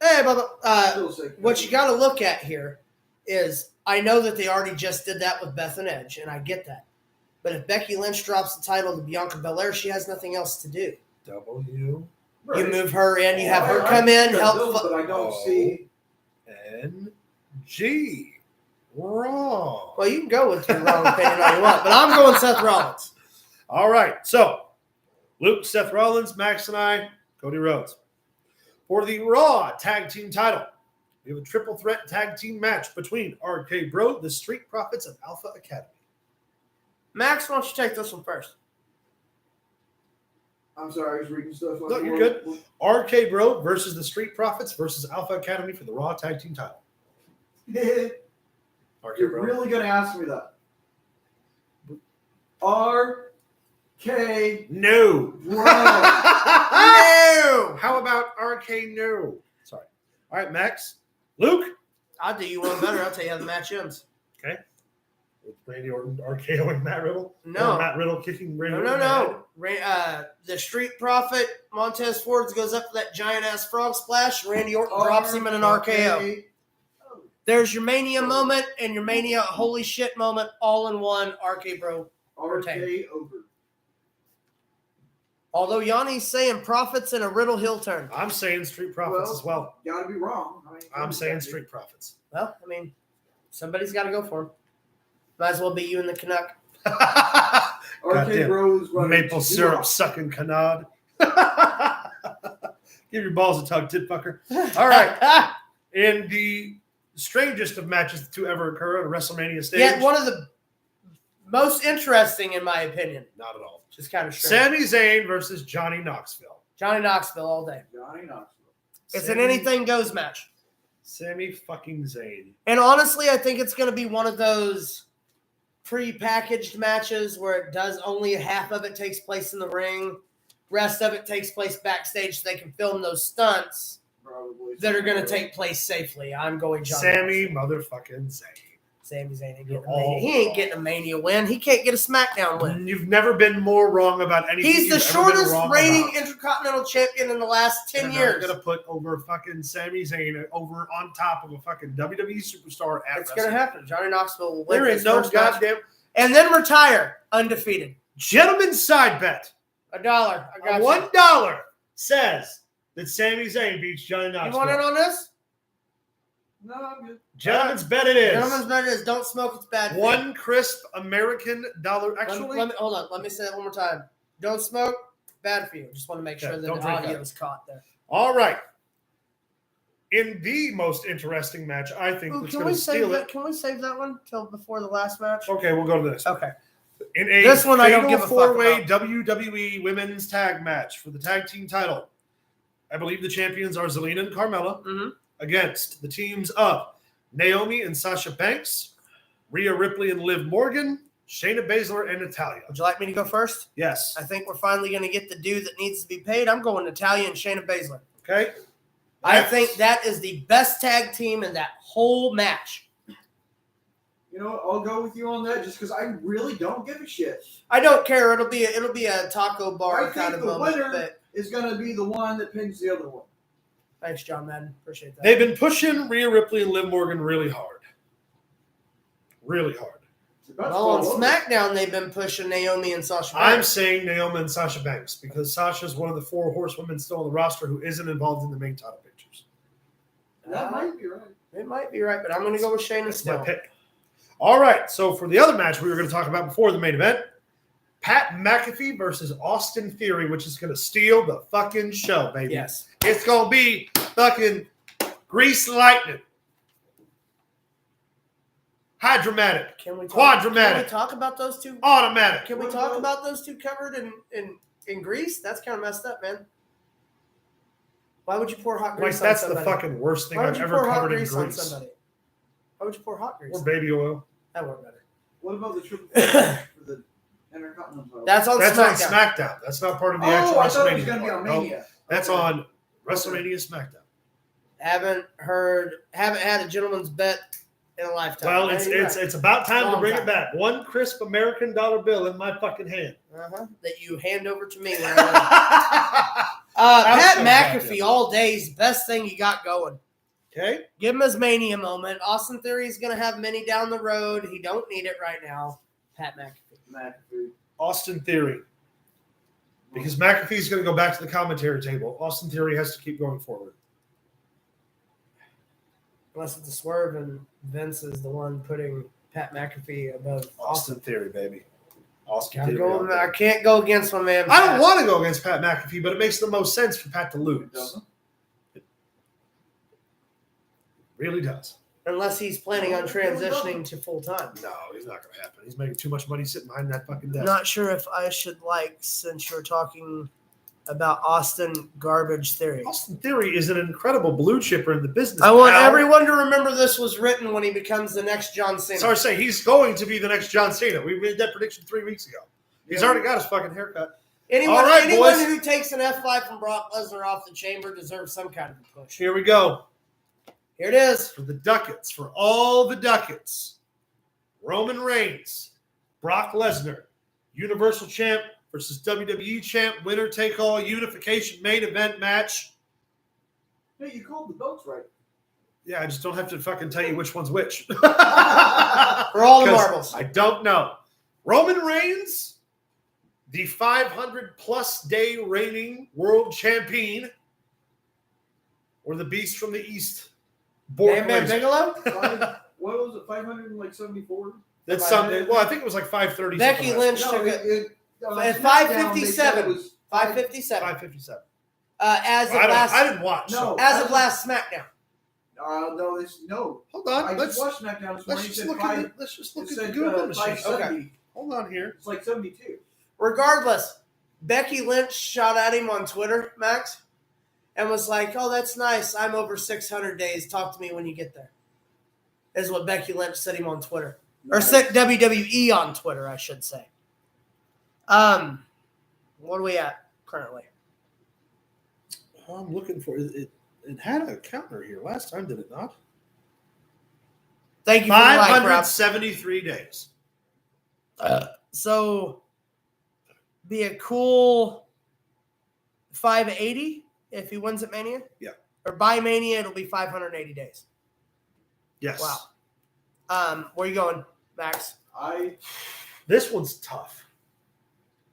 Hey, Bubba. What you got to look at here is I know that they already just did that with Beth and Edge, and I get that. But if Becky Lynch drops the title to Bianca Belair, she has nothing else to do. W. Right. You move her in. You have her come in, help. But I don't see N-G. Wrong. Well, you can go with your wrong opinion all you want, but I'm going Seth Rollins. All right. So, Luke, Seth Rollins, Max, and I, Cody Rhodes. For the Raw Tag Team title, we have a triple threat tag team match between RK Bro, the Street Profits, and Alpha Academy. Max, why don't you take this one first? I'm sorry, I was reading stuff. No, you're good. RK Bro versus the Street Profits versus Alpha Academy for the Raw Tag Team title. You're really going to ask me that? RK No. Bro. No. How about RK No? Sorry. All right, Max. Luke? I'll do you one better. I'll tell you how the match ends. Okay. With Randy Orton RKOing Matt Riddle? No. Or Matt Riddle kicking Randy Orton? No. The Street Profit, Montez Ford goes up for that giant-ass frog splash. Randy Orton drops him in an RKO. There's your Mania moment and your Mania holy shit moment all in one. RK Bro. RK over. Although Yanni's saying Profits in a Riddle heel turn. I'm saying Street Profits as well. Gotta be wrong. I'm saying Street Profits. Well, I mean, somebody's got to go for him. Might as well be you and the Canuck. RK Bros maple syrup sucking canard. Give your balls a tug, tit fucker. All right. In the strangest of matches to ever occur at a WrestleMania stage. Yeah, one of the most interesting in my opinion. Not at all. Just kind of Sami Zayn versus Johnny Knoxville. Johnny Knoxville all day. Johnny Knoxville. It's an anything goes match. Sami fucking Zayn. And honestly, I think it's going to be one of those pre-packaged matches where it does only half of it takes place in the ring. Rest of it takes place backstage so they can film those stunts that are going to take place safely. I'm going Johnny Sami motherfucking Zayn. Sami Zayn ain't getting a Mania. He ain't getting a Mania win. He can't get a Smackdown win. You've never been more wrong about anything. He's the shortest reigning Intercontinental Champion in the last 10 years. They're going to put over fucking Sami Zayn over on top of a fucking WWE superstar at It's going to happen. Johnny Knoxville will win. There is no goddamn. And then retire undefeated. Gentleman's side bet. $1. I got $1 says that Sami Zayn beats Johnny Knoxville. You want in on this? No, I'm good. Gentleman's bet it is. Gentleman's bet it is. Don't smoke, it's bad for you. One crisp American dollar. Actually, hold on. Let me say that one more time. Don't smoke, bad for you. Just want to make sure that the audio is caught there. All right. In the most interesting match, I think that's going to steal it. Can we save that one till before the last match? Okay, we'll go to this. Okay. In a this one I don't give a four-way fuck WWE Women's Tag Match for the tag team title, I believe the champions are Zelina and Carmella against the teams of Naomi and Sasha Banks, Rhea Ripley and Liv Morgan, Shayna Baszler and Natalya. Would you like me to go first? Yes. I think we're finally going to get the due that needs to be paid. I'm going Natalya and Shayna Baszler. Okay. I think that is the best tag team in that whole match. You know what? I'll go with you on that just because I really don't give a shit. I don't care. It'll be a taco bar I kind think of the moment. winner is going to be the one that pins the other one. Thanks, John Madden. Appreciate that. They've been pushing Rhea Ripley and Liv Morgan really hard. Really hard. Well, on SmackDown, they've been pushing Naomi and Sasha Banks. I'm saying Naomi and Sasha Banks because Sasha's one of the 4 horsewomen still on the roster who isn't involved in the main title pictures. That might be right. It might be right, but I'm going to go with Shayna still. My pick. All right, so for the other match we were going to talk about before the main event, Pat McAfee versus Austin Theory, which is going to steal the fucking show, baby. Yes. It's going to be fucking grease lightning. Hydromatic. Quadramatic. Can we talk about those two? Automatic. Can we talk about those two covered in grease? That's kind of messed up, man. Why would you pour hot grease on that's somebody? the fucking worst thing Why I've would you ever pour hot covered in grease on grease. somebody? Why would you pour hot grease? Or baby oil. That worked better. What about the triple for the Intercontinental? That's on That's SmackDown. on SmackDown. That's not part of the actual I thought it WrestleMania. was going to be on Nope. Mania. That's on WrestleMania SmackDown. Haven't had a gentleman's bet in a lifetime. Well, Yeah, you're right. it's about time to Long bring time. it back. One crisp American dollar bill in my fucking hand. That you hand over to me. Pat McAfee all day's best thing you got going. Okay. Give him his Mania moment. Austin Theory is going to have many down the road. He don't need it right now. Pat McAfee. Austin Theory. Because McAfee's going to go back to the commentary table. Austin Theory has to keep going forward. Unless it's a swerve and Vince is the one putting Pat McAfee above Austin Theory, baby. Austin Gotta Theory. go, I can't go against my man. I don't Pat. want to go against Pat McAfee, but it makes the most sense for Pat to lose. It really does. Unless he's planning on transitioning to full time. No, he's not going to happen. He's making too much money sitting behind that fucking desk. Not sure if I should since you're talking about Austin Garbage Theory. Austin Theory is an incredible blue chipper in the business. I want pal. everyone to remember this was written when he becomes the next John Cena. Sorry to say, he's going to be the next John Cena. We made that prediction 3 weeks ago. He's already got his fucking haircut. Anyone, All right, anyone boys. who takes an F5 from Brock Lesnar off the chamber deserves some kind of a push. Here we go. Here it is. For the ducats, for all the ducats. Roman Reigns, Brock Lesnar, Universal Champ versus WWE Champ, winner take all unification main event match. Hey, you called the belts right. Yeah, I just don't have to fucking tell you which one's which. For all the marbles. I don't know. Roman Reigns, the 500-plus day reigning world champion, or the beast from the East, Bam Bam Bigelow? What was it, 574? That's something. Well, I think it was like 530. Becky something Lynch like took it. At 557. 557. 557. As of I didn't watch. No. as of last SmackDown. No. Hold on. I let's just watched SmackDown this morning. let's just look at the Google machine. Okay. Hold on here. It's like 72. Regardless, Becky Lynch shot at him on Twitter, Max, and was like, "Oh, that's nice. I'm over 600 days. Talk to me when you get there." Is what Becky Lynch said him on Twitter. Or said WWE on Twitter, I should say. What are we at currently? I'm looking for it. It had a counter here last time, did it not? Thank you for the like, Rob. 573 days. So, be a cool 580 if he wins at Mania? Yeah. Or by Mania, it'll be 580 days. Yes. Wow. Where you going, Max? This one's tough.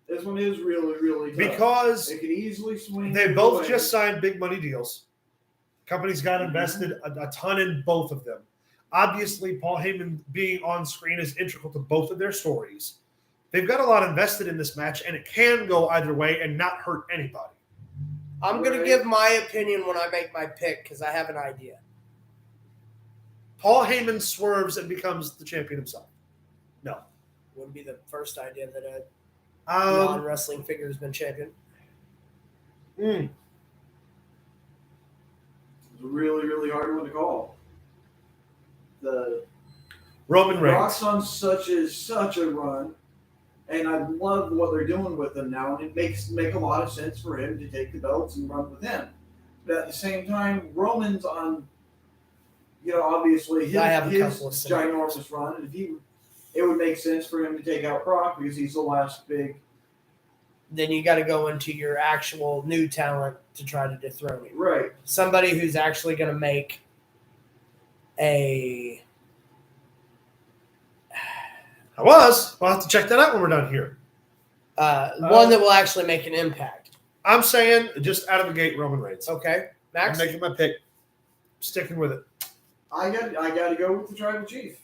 This one is really, really tough. Because it could easily swing. They both just signed big money deals. Companies got invested a ton in both of them. Obviously, Paul Heyman being on screen is integral to both of their stories. They've got a lot invested in this match, and it can go either way and not hurt anybody. I'm going to give my opinion when I make my pick because I have an idea. Paul Heyman swerves and becomes the champion himself. No. Wouldn't be the first idea that a non-wrestling figure has been champion. It's a really, really hard one to call. The Roman Reigns. Rock's on such a run, and I love what they're doing with him now, and it make a lot of sense for him to take the belts and run with him. But at the same time, Roman's on, obviously his ginormous run, and it would make sense for him to take out Brock because he's the last big. Then you got to go into your actual new talent to try to dethrone him. Right. Somebody who's actually going to make a. We'll have to check that out when we're done here. One that will actually make an impact. I'm saying just out of the gate, Roman Reigns. Okay, Max. I'm making my pick. Sticking with it. I got to go with the Tribal Chief.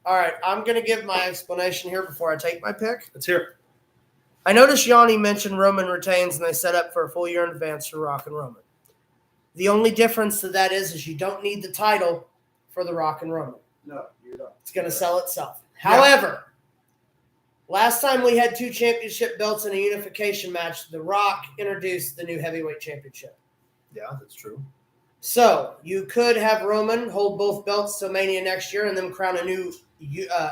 All right, I'm going to give my explanation here before I take my pick. Let's hear it. I noticed Yanni mentioned Roman retains, and they set up for a full year in advance for Rock and Roman. The only difference to that is you don't need the title for the Rock and Roman. No, you don't. It's going to sell itself. Yeah. However, last time we had 2 championship belts in a unification match, The Rock introduced the new heavyweight championship. Yeah, that's true. So you could have Roman hold both belts till Mania next year and then crown a new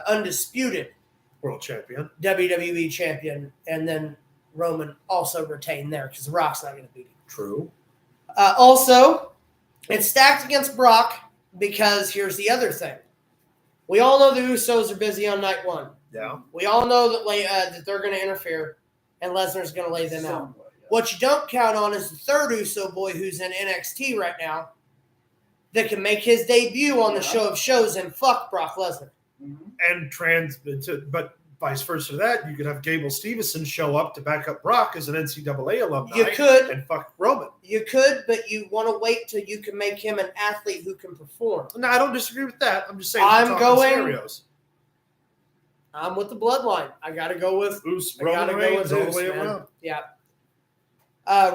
undisputed World champion. WWE champion, and then Roman also retain there because The Rock's not going to beat him. True. Also, it's stacked against Brock because here's the other thing. We all know the Usos are busy on night 1. Yeah. We all know that they're going to interfere, and Lesnar's going to lay them out. What you don't count on is the third Uso boy who's in NXT right now that can make his debut on the show of shows and fuck Brock Lesnar. And but vice versa to that, you could have Gable Stevenson show up to back up Brock as an NCAA alumni. You could. And fuck Roman. You could, but you want to wait till you can make him an athlete who can perform. No, I don't disagree with that. I'm just saying scenarios. I'm with the bloodline. I got to go with Roman Reigns all the way around. Yeah.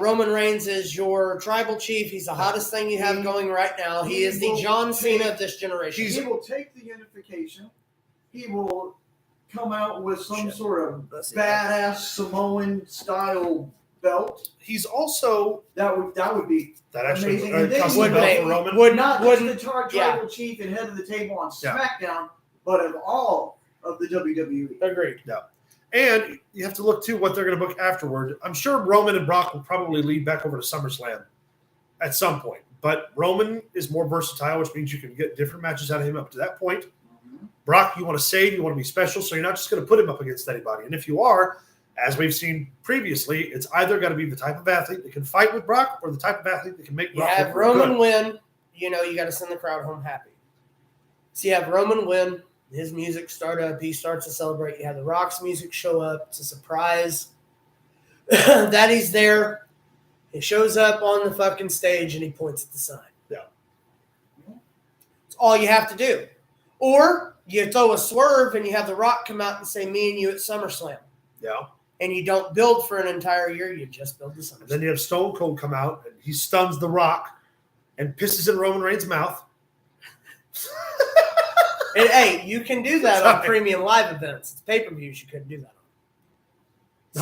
Roman Reigns is your tribal chief. He's the hottest thing you have going right now. He is the John Cena of this generation. He will take the unification. He will come out with some sort of badass Samoan style belt. He's also that would be amazing. Would not just the tribal chief and head of the table on Smackdown, but of all of the WWE. Agreed. Yeah. And you have to look, too, what they're going to book afterward. I'm sure Roman and Brock will probably lead back over to SummerSlam at some point. But Roman is more versatile, which means you can get different matches out of him up to that point. Mm-hmm. Brock, you want to save, you want to be special, so you're not just going to put him up against anybody. And if you are, as we've seen previously, it's either got to be the type of athlete that can fight with Brock or the type of athlete that can make Brock have Roman win, you got to send the crowd home happy. So you have Roman win. His music start up. He starts to celebrate. You have The Rock's music show up. It's a surprise that he's there. He shows up on the fucking stage and he points at the sign. Yeah. It's all you have to do. Or you throw a swerve and you have The Rock come out and say, me and you at SummerSlam. Yeah. And you don't build for an entire year. You just build the SummerSlam. And then you have Stone Cold come out and he stuns The Rock and pisses in Roman Reigns' mouth. And, hey, you can do that on premium live events. It's pay-per-views. You couldn't do that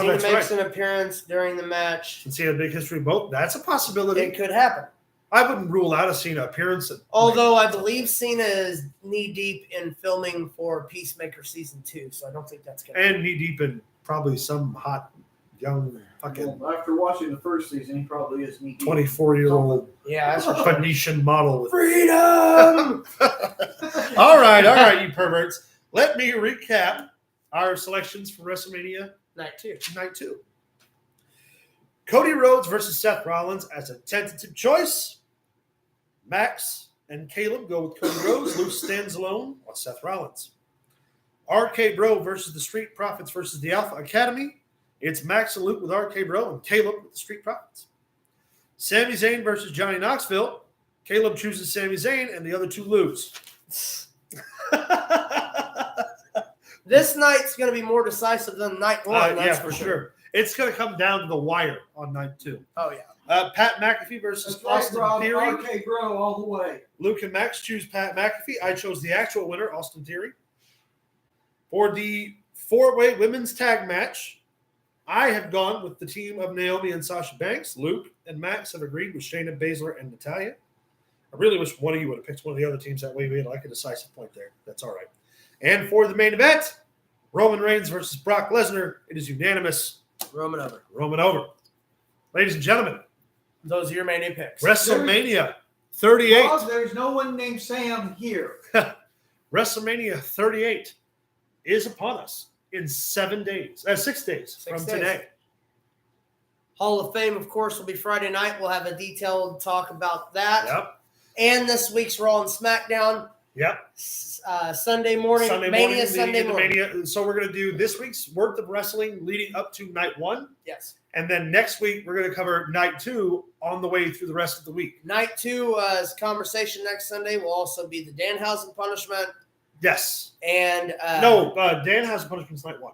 on. Cena makes an appearance during the match. Since he had a big history of both, that's a possibility. It could happen. I wouldn't rule out a Cena appearance. Although I believe Cena is knee-deep in filming for Peacemaker Season 2, so I don't think that's going to happen. And knee-deep in probably some hot, young, fucking... Well, after watching the first season, he probably is knee-deep. 24-year-old Phoenician model. With... Freedom! All right, you perverts. Let me recap our selections for WrestleMania Night 2. Night 2. Cody Rhodes versus Seth Rollins as a tentative choice. Max and Caleb go with Cody Rhodes. Luke stands alone on Seth Rollins. RK Bro versus the Street Profits versus the Alpha Academy. It's Max and Luke with RK Bro and Caleb with the Street Profits. Sami Zayn versus Johnny Knoxville. Caleb chooses Sami Zayn and the other two lose. This night's going to be more decisive than night 1. Yeah, for sure. It's going to come down to the wire on night 2. Oh, yeah. Pat McAfee versus Austin Theory. RK Bro all the way. Luke and Max choose Pat McAfee. I chose the actual winner, Austin Theory. For the 4-way women's tag match, I have gone with the team of Naomi and Sasha Banks. Luke and Max have agreed with Shayna Baszler and Natalya. I really wish one of you would have picked one of the other teams. That way we had like a decisive point there. That's all right. And for the main event, Roman Reigns versus Brock Lesnar. It is unanimous. Roman over. Roman over. Ladies and gentlemen, those are your Mania picks. WrestleMania 38. Well, there's no one named Sam here. WrestleMania 38 is upon us in 6 days from today. Hall of Fame, of course, will be Friday night. We'll have a detailed talk about that. Yep. And this week's Raw and SmackDown. Yep. Sunday morning. Mania Sunday morning. Mania. So we're going to do this week's worth of wrestling leading up to night 1. Yes. And then next week, we're going to cover night 2 on the way through the rest of the week. Night 2 is conversation next Sunday will also be the Danhausen punishment. Yes. And Danhausen punishment's night 1.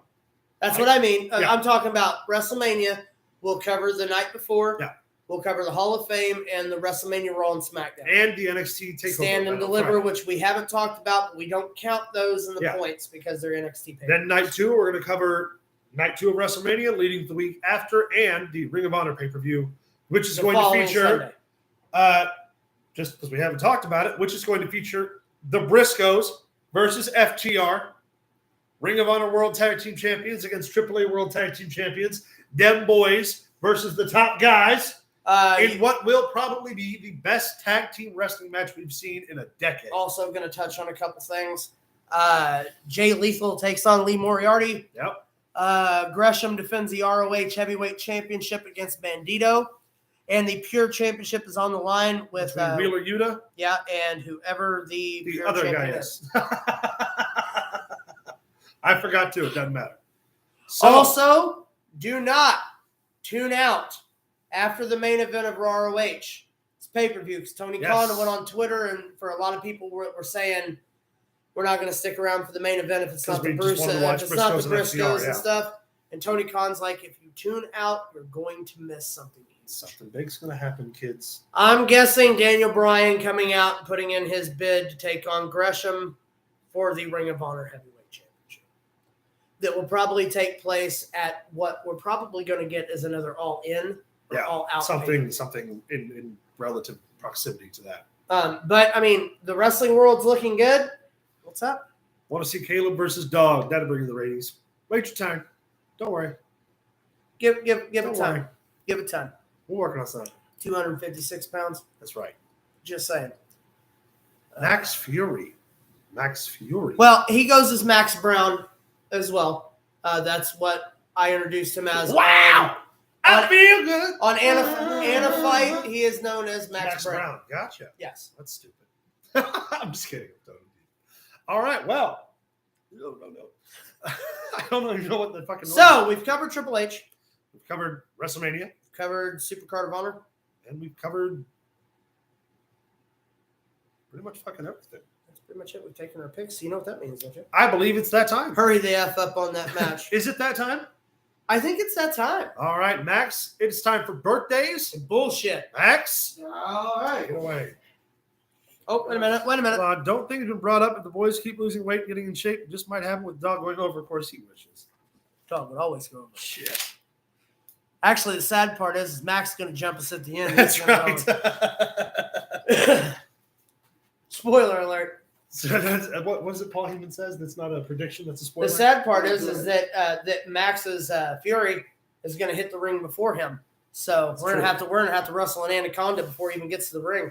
That's what I mean. Yeah. I'm talking about WrestleMania. We'll cover the night before. Yeah. We'll cover the Hall of Fame and the WrestleMania Raw and SmackDown. And the NXT TakeOver. Stand and Deliver, which we haven't talked about, but we don't count those in the points because they're NXT pay. Then night 2, we're going to cover night 2 of WrestleMania leading the week after and the Ring of Honor pay-per-view, which is going to feature, just because we haven't talked about it, which is going to feature the Briscoes versus FTR, Ring of Honor World Tag Team Champions against AAA World Tag Team Champions, them boys versus the top guys. In what will probably be the best tag team wrestling match we've seen in a decade. Also going to touch on a couple things. Jay Lethal takes on Lee Moriarty. Yep. Gresham defends the ROH Heavyweight Championship against Bandito. And the Pure Championship is on the line with Wheeler Yuta. Yeah, and whoever the Pure other guy is. I forgot to. It doesn't matter. So, also, do not tune out after the main event of Raw ROH. It's pay-per-view because Tony Khan went on Twitter, and for a lot of people were saying we're not going to stick around for the main event if it's not the Briscoes and stuff. And Tony Khan's like, if you tune out, you're going to miss something. Something big's going to happen, kids. I'm guessing Daniel Bryan coming out and putting in his bid to take on Gresham for the Ring of Honor Heavyweight Championship. That will probably take place at what we're probably going to get is another all-in. All out something in relative proximity to that. But I mean, the wrestling world's looking good. What's up? Want to see Caleb versus Dog? That'll bring you the ratings. Wait your time. Don't worry. Give it time. Give it time. We're working on something. 256 pounds. That's right. Just saying. Max Fury. Well, he goes as Max Brown as well. That's what I introduced him as. Wow. I feel good. On Anna Fight, he is known as Max Brown. Gotcha. Yes. That's stupid. I'm just kidding. All right. Well, no. I don't even know what the fucking. So we've covered Triple H. We've covered WrestleMania. We've covered Supercard of Honor. And we've covered pretty much fucking everything. That's pretty much it. We've taken our picks. You know what that means, don't you? I believe it's that time. Hurry the F up on that match. Is it that time? I think it's that time. All right, Max. It's time for birthdays. Bullshit. Max. All right. Get away. Oh, wait a minute. Don't think it's been brought up, but the boys keep losing weight, getting in shape. It just might happen with Dog going over. Of course, he wishes. Dog would always go over. Shit. Actually, the sad part is Max is going to jump us at the end. That's right. Spoiler alert. So that's, what is it Paul Heyman says? That's not a prediction. That's a spoiler. The sad part is that Max's Fury is going to hit the ring before him. So we're gonna have to wrestle an anaconda before he even gets to the ring.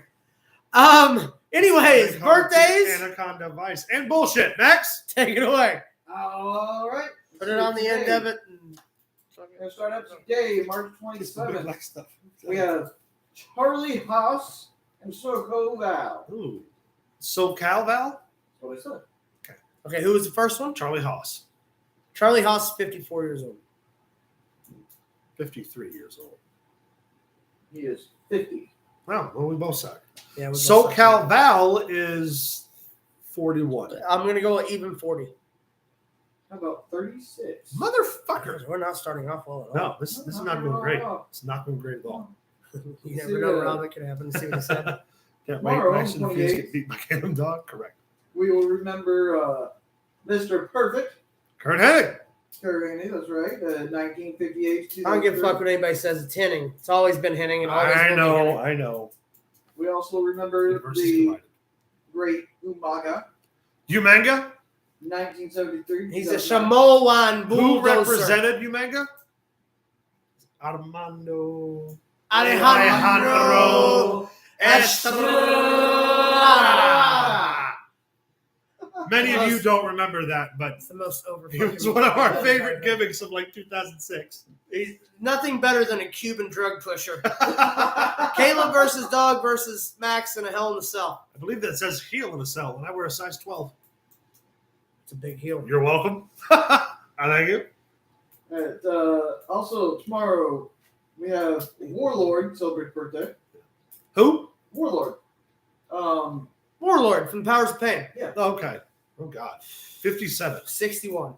Anyways, birthdays, anaconda vice and bullshit. Max, take it away. All right. Put it on the end of it. We're gonna start up today, March 27th. We have Charlie Haas and Soko Val. Ooh, SoCal Val. That's what I said. Okay, who was the first one? Charlie Haas. Charlie Haas is 54 years old. 53 years old. He is 50. Wow, well, we both suck. Yeah, we both SoCal suck. Val is 41. I'm gonna go even 40. How about 36? Motherfucker. We're not starting off well at all. No, this is not going great. It's not going great at all. You never know, Rob. It could happen. See what he said. Can't wait. Tomorrow, Max and Fuse 28th. get beat by Cannon Dog. Correct. We will remember Mr. Perfect. Kurt Hennig. Currently, that's right. 1958. I don't give a fuck what anybody says. It's Henning. It's always been Henning. And always I will be know. Henning. I know. We also remember Universe is the divided. great Umaga. Umanga? 1973. He's a Samoan Who bulldozer. represented Umanga? Armando Alejandro Estrada. Many of you don't remember that, but It's the most over. it was one of our favorite gimmicks of like 2006. He's nothing better than a Cuban drug pusher. Caleb versus Dog versus Max in a Hell in a Cell. I believe that says heel in a cell, and I wear a size 12. It's a big heel. You're welcome. I thank you. Also, tomorrow we have Warlord celebrate birthday. Who? Warlord. Warlord from Powers of Pain. Okay. Oh, God. 57. 61.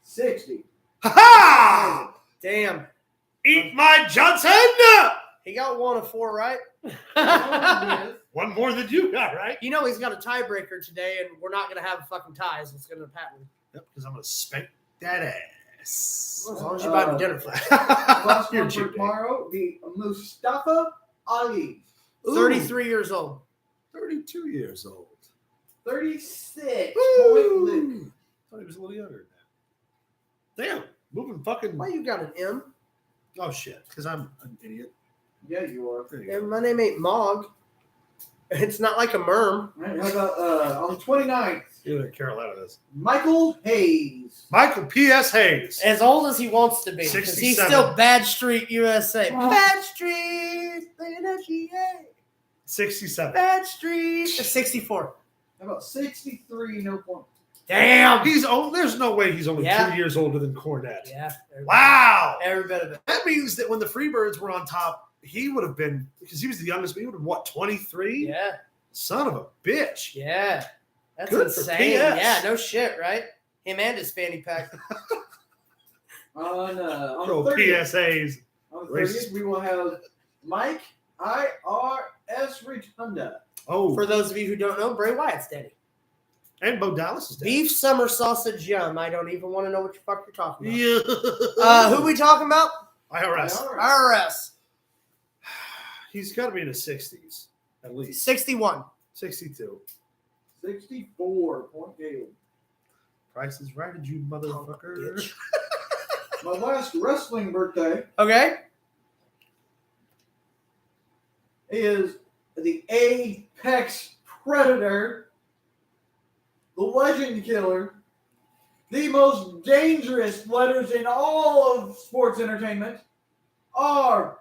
60. Ha-ha! Damn. Eat my Johnson! He got 1 of 4 right. One more than you got, right? You know he's got a tiebreaker today, and we're not going to have fucking ties. It's going to happen. Yep, because I'm going to spank that ass. Well, as long as you buy me dinner for it. Last You're one for cheap, tomorrow, the Mustafa Ali. 33 years old. 32 years old. 36. Woo! Thought he was a little younger than that. Damn, moving fucking. Why you got an M? Oh, shit, because I'm an idiot. Yeah, you are. There you Yeah, go. my name ain't Mog. It's not like a merm. All right, how about on the 29th, You're in Carolina, this. Michael Hayes. Michael P.S. Hayes. As old as he wants to be. Because he's 67. still Bad Street USA. Oh. Bad Street, NGA. 67. Bad Street. 64. How about 63, no point. Damn. He's old. There's no way he's only Yeah. 2 years older than Cornette. Yeah. Wow. Every bit of it. That means that when the Freebirds were on top, he would have been, because he was the youngest, but he would have, what, 23? Yeah. Son of a bitch. Yeah. That's Good for insane. PS. Yeah, no shit, right? Him and his fanny pack. On Pro the 30th, PSAs. on the Racist. 30th, we will have Mike IRS Rotunda. Oh, For those of you who don't know, Bray Wyatt's daddy. and Bo Dallas is dead. Beef summer sausage yum. I don't even want to know what the fuck you're talking about. Yeah. Who we talking about? IRS. IRS. He's got to be in his 60s, at least. 61. 62. 64, point Caleb. Price is right, you motherfucker. Bitch. My last wrestling birthday Okay. is the Apex Predator, the Legend Killer, the most dangerous letters in all of sports entertainment, RKO,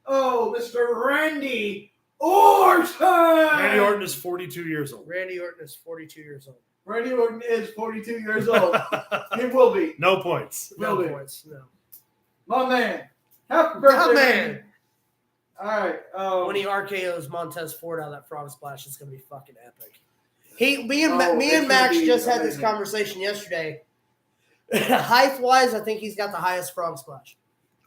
Mr. Randy Orton. Randy Orton is 42 years old. Randy Orton is 42 years old. Randy Orton is 42 years old. He will be. No points. No Will do. points. No. My man. Happy birthday, man. Randy. All right. When he RKO's Montez Ford out of that frog splash, it's going to be fucking epic. Me and it's Max gonna be just had this amazing. conversation yesterday. Height-wise, I think he's got the highest frog splash.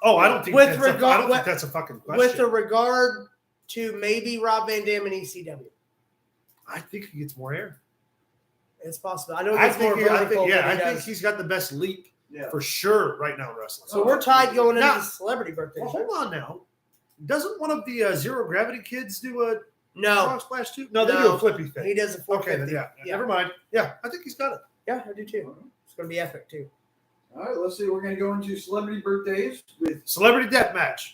Oh, I don't think, With that's, regard- I don't think that's a fucking question. With a regard to maybe Rob Van Dam and ECW. I think he gets more air. It's possible. I know he gets more vertical. I think he's got the best leap for sure right now in wrestling. So we're tied going into the celebrity birthday. Well, hold on now. Doesn't one of the Zero Gravity kids do a frog splash too? No, they do a flippy thing. He does a 450. Okay, then, never mind. Yeah, I think he's got it. Yeah, I do too. It's going to be epic too. All right, let's see. We're going to go into celebrity birthdays with Celebrity Deathmatch.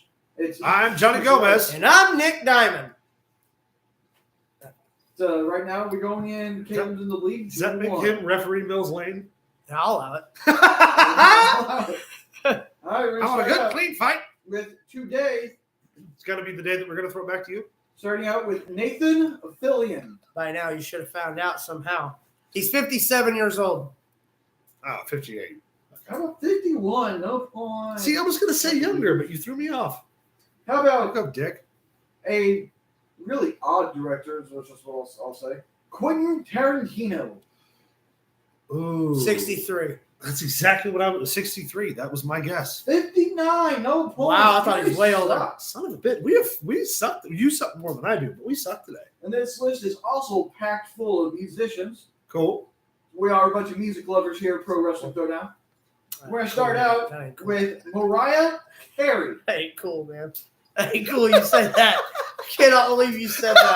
I'm Johnny Gomez. And I'm Nick Diamond. So right now we're going in. Caleb's in the lead. Does that make him referee Mills Lane? I'll allow it. All right, I want a good, clean fight. With today. It's going to be the day that we're going to throw it back to you. Starting out with Nathan Fillion. By now, you should have found out somehow. He's 57 years old. Oh, 58. How about 51? No point. See, I was going to say younger, but you threw me off. How about go, Dick? A really odd director, which is what I'll say. Quentin Tarantino. Ooh. 63. That's exactly what I was. 63. That was my guess. 59. No point. Wow, I thought he was way older. Son of a bitch. We sucked. You sucked more than I do, but we sucked today. And this list is also packed full of musicians. Cool. We are a bunch of music lovers here at Pro Wrestling Throwdown. We're going to start out with Mariah Carey. That ain't cool, man. That ain't cool you said that. I cannot believe you said that.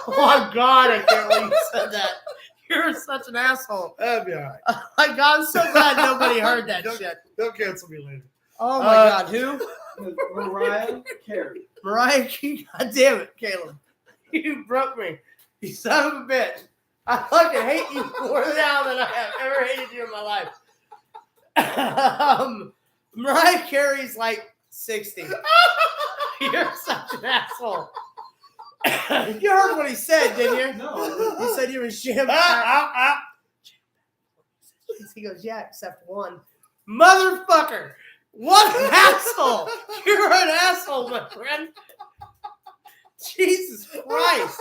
Oh, my God, I can't believe you said that. You're such an asshole. That'd be all right. Oh, my God, I'm so glad nobody heard that shit. Don't cancel me later. Oh, my God. Who? Mariah Carey. Mariah Carey. God damn it, Caleb. You broke me. You son of a bitch. I fucking hate you more now than I have ever hated you in my life. Mariah Carey's like 60. You're such an asshole. You heard what he said, didn't you? No. He said you were jam. He goes, yeah, except one. Motherfucker. What an asshole. You're an asshole, my friend. Jesus Christ.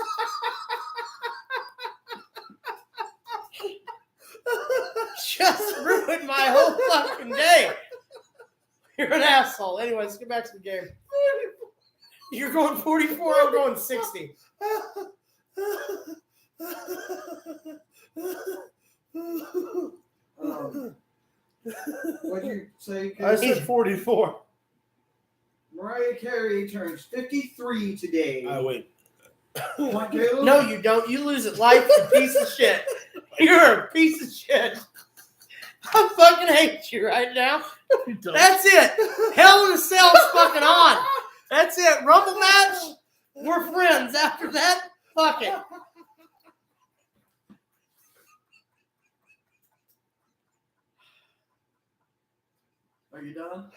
Just ruined my whole fucking day. You're an asshole. Anyway, let's get back to the game. You're going 44, I'm going 60. What'd you say? I said 44. Mariah Carey turns 53 today. I wait. Point, Caleb? No, you don't. You lose at life, you piece of shit. You're a piece of shit. I fucking hate you right now. That's it. Hell in a Cell's fucking on. That's it. Rumble match. We're friends. After that, fuck it. Are you done?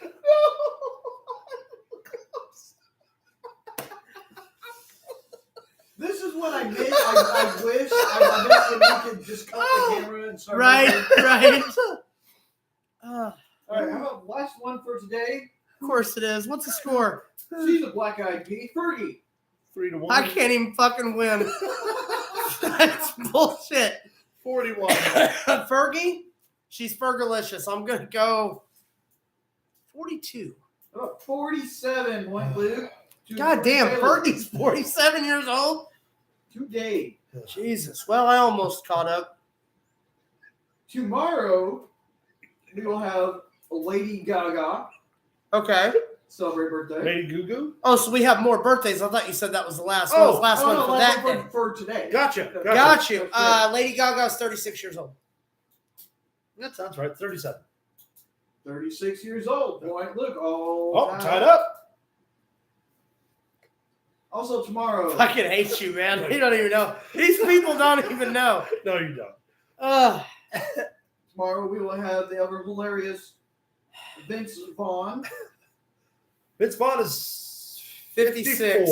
This is what I did. I wish we could just cut the camera and start. Right. All right, how about last one for today? Of course it is. What's the score? She's a black-eyed pea. Fergie. 3-1. I can't even fucking win. That's bullshit. 41. Fergie? She's Fergalicious. I'm going to go 42. Oh, 47. Point, Luke. God damn, Fergie's 47 years old? Today. Jesus. Well, I almost caught up. Tomorrow, we will have Lady Gaga Okay. celebrate birthday. Lady Goo. Oh, so we have more birthdays. I thought you said that was the last one. Oh, Last one for that day. For today. Gotcha. Got you. Lady Gaga's 36 years old. That sounds right. 37. 36 years old. Point, Luke. Tied up. Also tomorrow. I fucking hate you, man. You don't even know. These people don't even know. No, you don't. Tomorrow we will have the ever hilarious Vince Vaughn. Vince Vaughn is 56.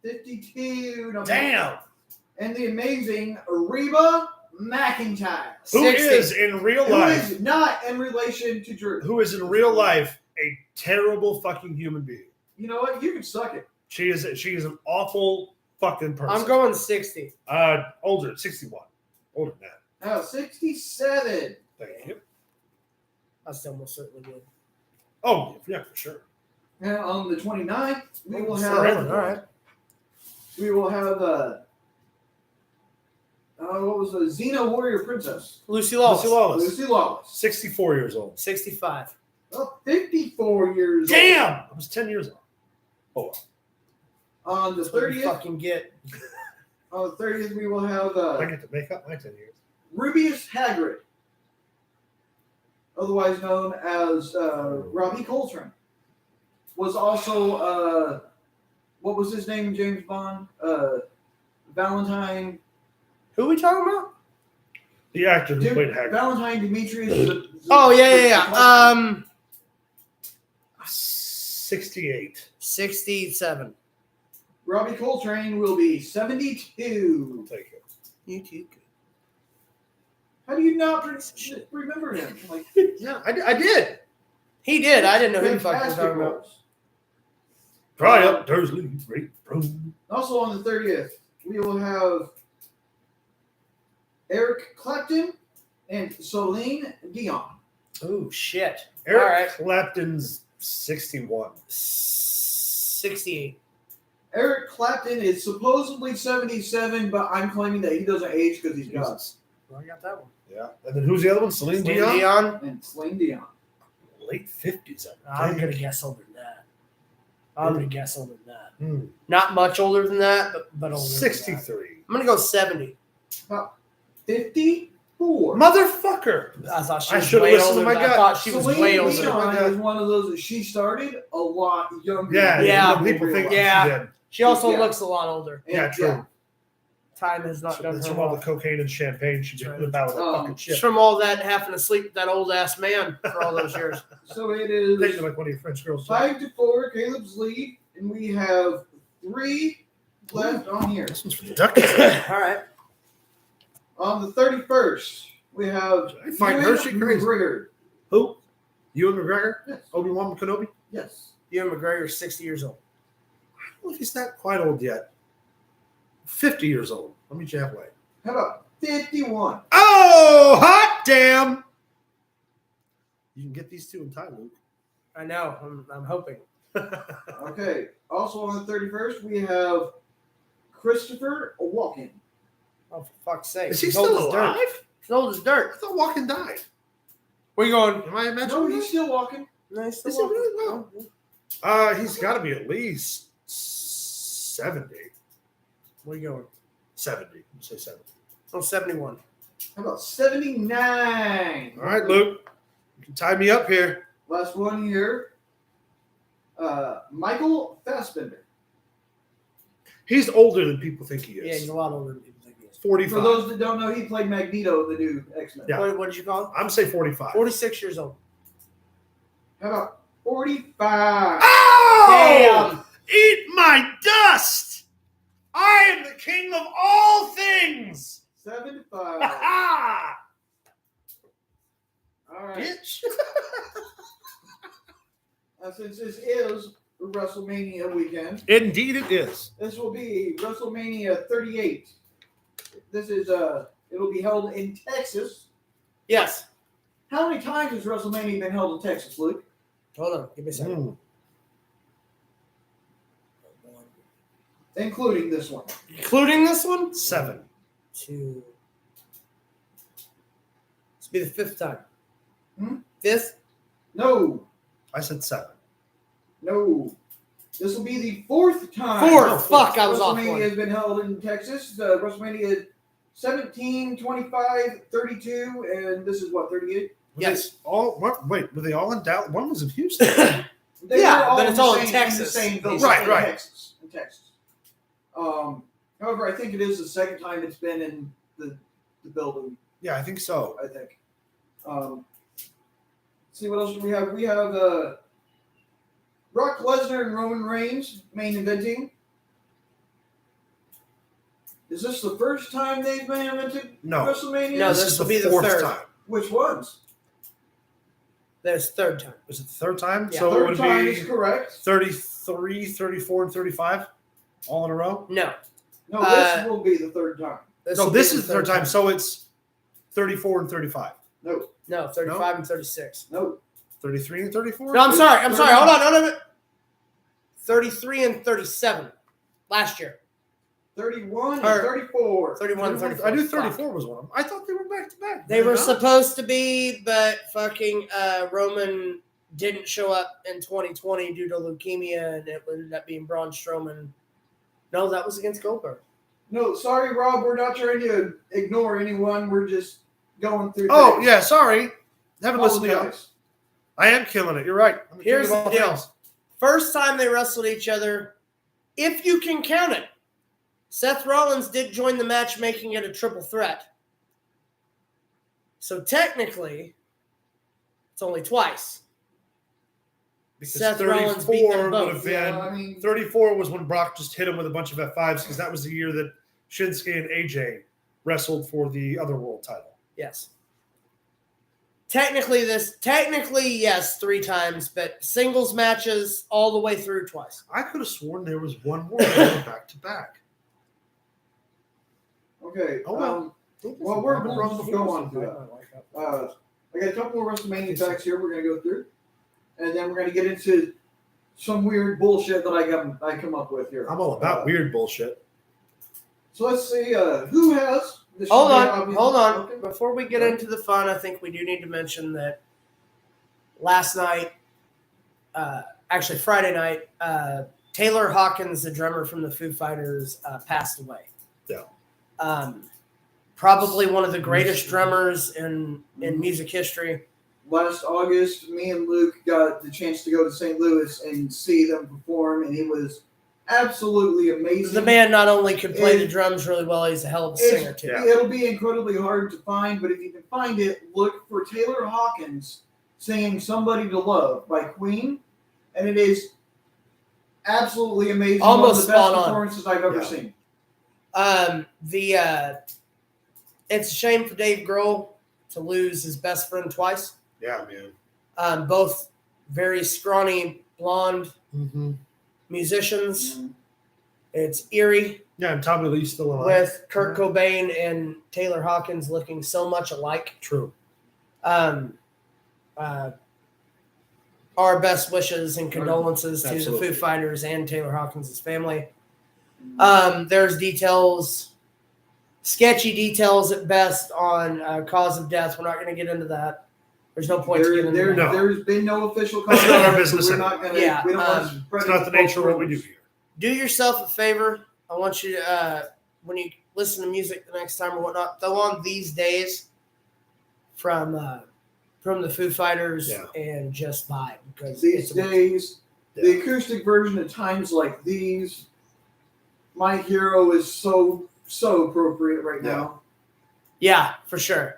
52. No, Damn. And the amazing Reba McIntyre. Who 60. is in real Who life? is not in relation to Drew. Who is in real life a terrible fucking human being? You know what? You can suck it. She is an awful fucking person. I'm going 60. Older, 61. Older than that. Now 67. Thank you. I still most certainly did. Oh, yeah, for sure. And on the 29th, we will All have right. we will have What was the Xena Warrior Princess? Lucy Lawless. Lucy Lawless. 64 years old. 65. Oh, 54 years Damn! I was 10 years old. Oh, On the That's what you 30th, fucking get. we will have I get to make up my 10 years. Rubius Hagrid, otherwise known as Robbie Coltrane, was also what was his name in James Bond? Valentine. Who are we talking about? The actor who played Hagrid. Valentine Demetrius. Oh, yeah. 68. 67. Robbie Coltrane will be 72. Thank you. You too. How do you not remember him? Like, Yeah, I did. He did. I didn't know who the fuck you were fantastic talking about. roles. Dry up, Dursley, great bro. Also on the 30th, we will have Eric Clapton and Celine Dion. Oh, shit. Eric All right. Clapton's 61. 68. Eric Clapton is supposedly 77, but I'm claiming that he doesn't age because he's got Jesus. Well, I got that one. Yeah. And then who's the other one? Celine Celine Dion? Dion. and Celine Dion. Late 50s. I'm going to guess older than that. I'm going to guess older than that. Hmm. Not much older than that, but older than that. 63. I'm going to go 70. 54. Motherfucker. I thought she I was should've way listened to older. my I gut. thought she was Celine way older. Dion is one of those that she started a lot younger. Yeah, than Yeah. People think Yeah. she did. She also Yeah. looks a lot older. And, Yeah, true. Time has not done That's her from all well. the cocaine and champagne she did That's with that fucking Just shit. from all that having to sleep with that old ass man for all those years. So it They is look like one of your French girls. 5-4, Caleb's lead, and we have 3 left on here. This one's for the Ducks. All right. On the 31st, we have I find her shit crazy. McGregor. Who? Ewan McGregor? Yes. Obi-Wan Kenobi? Yes. Ewan McGregor's 60 years old. Well, he's not quite old yet. 50 years old. Let me jab away. How about 51? Oh, hot damn! You can get these two in time, Luke. I know. I'm hoping. Okay. Also on the 31st, we have Christopher Walken. Oh, for fuck's sake. Is he He's old still as dirt. alive? He's old as dirt. I thought Walken died. Where you going? Am I No, imagining he's that? still walking. No, he's still Is he walking. really? Well, he's got to be at least 70. Where you going? 70. Let's say 70. Oh, 71. How about 79? All right, Luke. You can tie me up here. Last one here. Michael Fassbender. He's older than people think he Yeah, is. he's a lot older than people think he is. 45. For those that don't know, he played Magneto, the new X-Men. Yeah. What did you call him? I'm say 45. 46 years old. How about 45? Oh! Eat my dust! I am the king of all things! 75. Ha All right. Bitch! Since this is WrestleMania weekend, Indeed it is. this will be WrestleMania 38. This is it'll be held in Texas. Yes. How many times has WrestleMania been held in Texas, Luke? Hold on. Give me a second. Mm. Including this one. Including this one? 7. 2. This will be the 5th time. Hmm? 5th? No. I said 7. No. This will be the 4th time. 4th. Fuck, I was off WrestleMania one. has been held in Texas. WrestleMania 17, 25, 32, and this is what, 38? Yes. Wait, were they all in Dallas? One was in Houston. They Yeah, were but it's the all in same- Texas. the same building. Right, In right. Texas. In Texas. However, I think it is the second time it's been in the building. Yeah, I think so. I think. See what else do we have? We have Brock Lesnar and Roman Reigns main eventing. Is this the first time they've main evented No. WrestleMania? No, This this is will the be the 4th 3rd. time. Which ones? There's 3rd time. Was it the 3rd time? Yeah. So it Third would time be is correct. 33, 34, and 35 all in a row? No. No, this will be the 3rd time. No, will this be is the 3rd time. So it's 34 and 35. No, No, 35 and 36. no. 33 and 34? No, I'm sorry. I'm sorry. Third Hold on. 33 and 37 last year. 31 Or and 34. 31 and 34. I knew 34 was one of them. I thought they were back to back. They were supposed to be, but fucking Roman didn't show up in 2020 due to leukemia, and it ended up being Braun Strowman. No, that was against Goldberg. No, sorry, Rob. We're not trying to ignore anyone. We're just going through. Oh, things. yeah, sorry. Haven't listened to you. Apologize. I am killing it. You're right. I'm Here's killing the all deal. things. First time they wrestled each other, if you can count it, Seth Rollins did join the match, making it a triple threat. So technically, it's only twice. Because Seth Rollins beat them 34 would have both. been. Yeah, I mean, 34 was when Brock just hit him with a bunch of F5s because that was the year that Shinsuke and AJ wrestled for the other world title. Yes. Technically, yes, 3 times, but singles matches all the way through twice. I could have sworn there was one more back to back. okay. Oh, well. Well, we'll go on to that. I got a couple more WrestleMania facts here we're going to go through. And then we're going to get into some weird bullshit that I come up with here. I'm all about weird bullshit. So let's see who has. Hold on. Okay. Before we get into the fun, I think we do need to mention that last night, actually Friday night, Taylor Hawkins, the drummer from the Foo Fighters, passed away. Yeah. Probably one of the greatest drummers in music history. Last August, me and Luke got the chance to go to St. Louis and see them perform, and it was absolutely amazing. The man not only could play the drums really well, he's a hell of a singer too. Yeah. It'll be incredibly hard to find, but if you can find it, look for Taylor Hawkins singing "Somebody to Love" by Queen, and it is absolutely amazing. Almost one of the spot best on. performances I've ever seen. It's a shame for Dave Grohl to lose his best friend twice. Yeah, man. Both very scrawny, blonde musicians. Mm-hmm. It's eerie Yeah, and Tommy Lee's still alive. with Kurt Cobain and Taylor Hawkins looking so much alike. True. Our best wishes and condolences to Absolutely. the Foo Fighters and Taylor Hawkins' family. There's details, sketchy details at best on cause of death. We're not going to get into that. There's no point to get into that. No. There's been no official That's not our contact, business so we're not going to. Yeah, We don't want to spread It's not the nature of what we do here. Do yourself a favor. I want you to, when you listen to music the next time or whatnot, throw on These Days from the Foo Fighters and just vibe. Because These days, the acoustic version of Times Like These, My Hero is so appropriate right now. Yeah, for sure.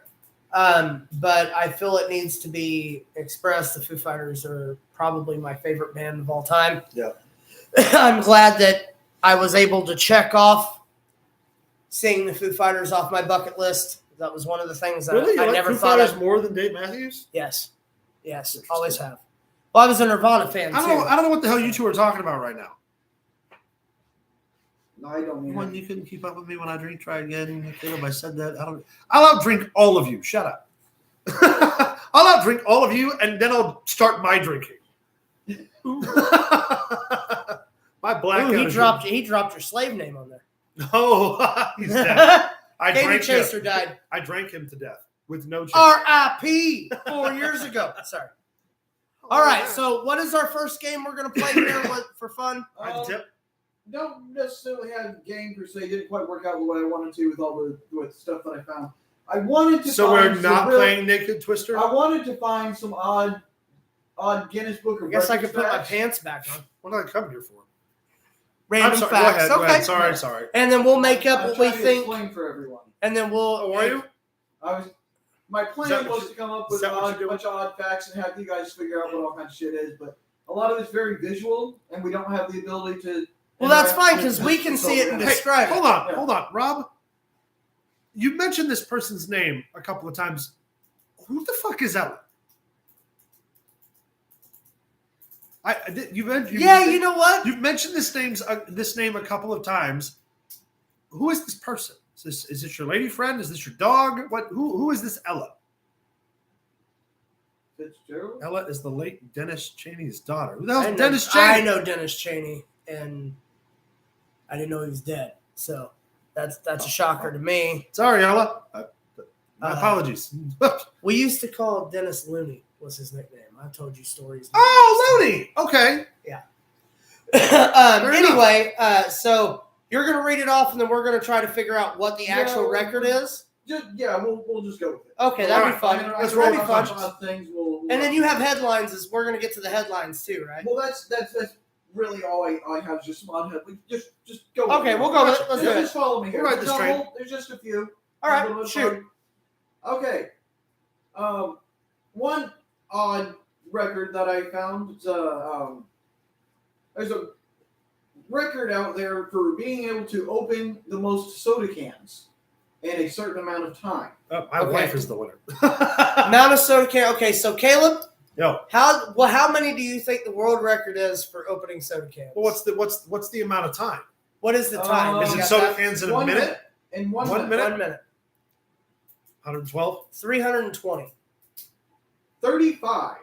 But I feel it needs to be expressed. The Foo Fighters are probably my favorite band of all time. Yeah. I'm glad that I was able to check off seeing the Foo Fighters off my bucket list. That was one of the things that Really? I You never like Foo thought Fighters of. more than Dave Matthews? Yes, always have. Well, I was a Nirvana fan too. I don't know what the hell you two are talking about right now. No, I don't mean When it. you couldn't keep up with me when I drink, try again. Caleb, I said that. I'll outdrink all of you. Shut up. I'll outdrink all of you, and then I'll start my drinking. My blackout. Ooh, he dropped your slave name on there. Oh, he's dead. I Katie drank Chaser him. died. I drank him to death with no chance. R.I.P. 4 years ago. Sorry. All right. yeah. So, what is our first game we're going to play here for fun? Don't necessarily have a game per se. Didn't quite work out the way I wanted to with all the stuff that I found. I wanted to. So find we're not playing Naked Twister? I wanted to find some odd Guinness Book of I guess I Records could put my facts. pants back on. What did I come here for? Random I'm sorry. facts. Go ahead. Okay. Sorry. And then we'll make up I'm what we trying to think. explain for everyone. And then we'll. How are you? My Is plan that what was to come up with is that what a you're doing? bunch of odd facts and have you guys figure out what all kinds of shit is, but a lot of it's very visual, and we don't have the ability to. Well, that's fine interact because with we this, can so see it and yeah. describe it. Hold on, Rob. You mentioned this person's name a couple of times. Who the fuck is Ella? You know what? You've mentioned this name a couple of times. Who is this person? Is this your lady friend? Is this your dog? Who is this Ella? Fitzgerald? Ella is the late Dennis Cheney's daughter. Who the hell I is know- Dennis Cheney? I know Dennis Cheney, and I didn't know he was dead. So that's a shocker to me. Sorry, Ella. My apologies. We used to call Dennis Looney was his nickname. I've told you stories. Oh, Looney. Okay. Yeah. Anyway, so you're going to read it off, and then we're going to try to figure out what the actual record is. We'll just go with it. Okay, that'd be fun. Let's That'd be roll fun. Things. And then you have headlines. As we're going to get to the headlines too, right? Well, that's really all I have. Is just some odd headlines. Just go. Okay, we'll go with it. Let's do it. Just follow me here. We'll ride this train. There's just a few. All right, shoot. Okay. One odd record that I found is there's a record out there for being able to open the most soda cans in a certain amount of time. My wife is the winner. Amount of soda can. Okay, so Caleb, Yo. How many do you think the world record is for opening soda cans? Well, what's the amount of time? What is the time? Is it soda cans in a minute? In one minute? 1 minute. 112? 320. 35.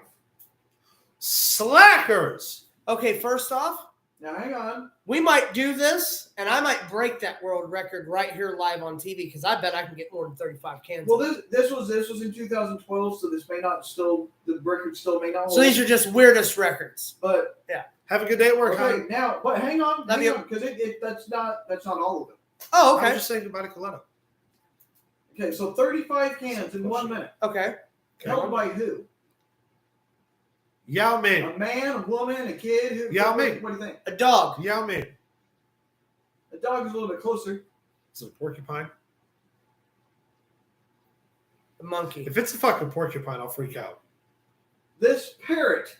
Slackers! Okay, first off, Now hang on. we might do this, and I might break that world record right here live on TV because I bet I can get more than 35 cans. Well, this was in 2012, so the record still may not. So these are just weirdest records. But yeah. Have a good day at work. Okay, now, but hang on, Love you. because that's not all of them. Oh, I'm okay. just saying goodbye to Coletta. Okay, so 35 cans in 1 minute. Okay. Held by who? Yao Ming. A man, a woman, a kid? Who? Yao Ming. What do you think? A dog. Yao Ming. The dog is a little bit closer. It's a porcupine. A monkey. If it's a fucking porcupine, I'll freak out. This parrot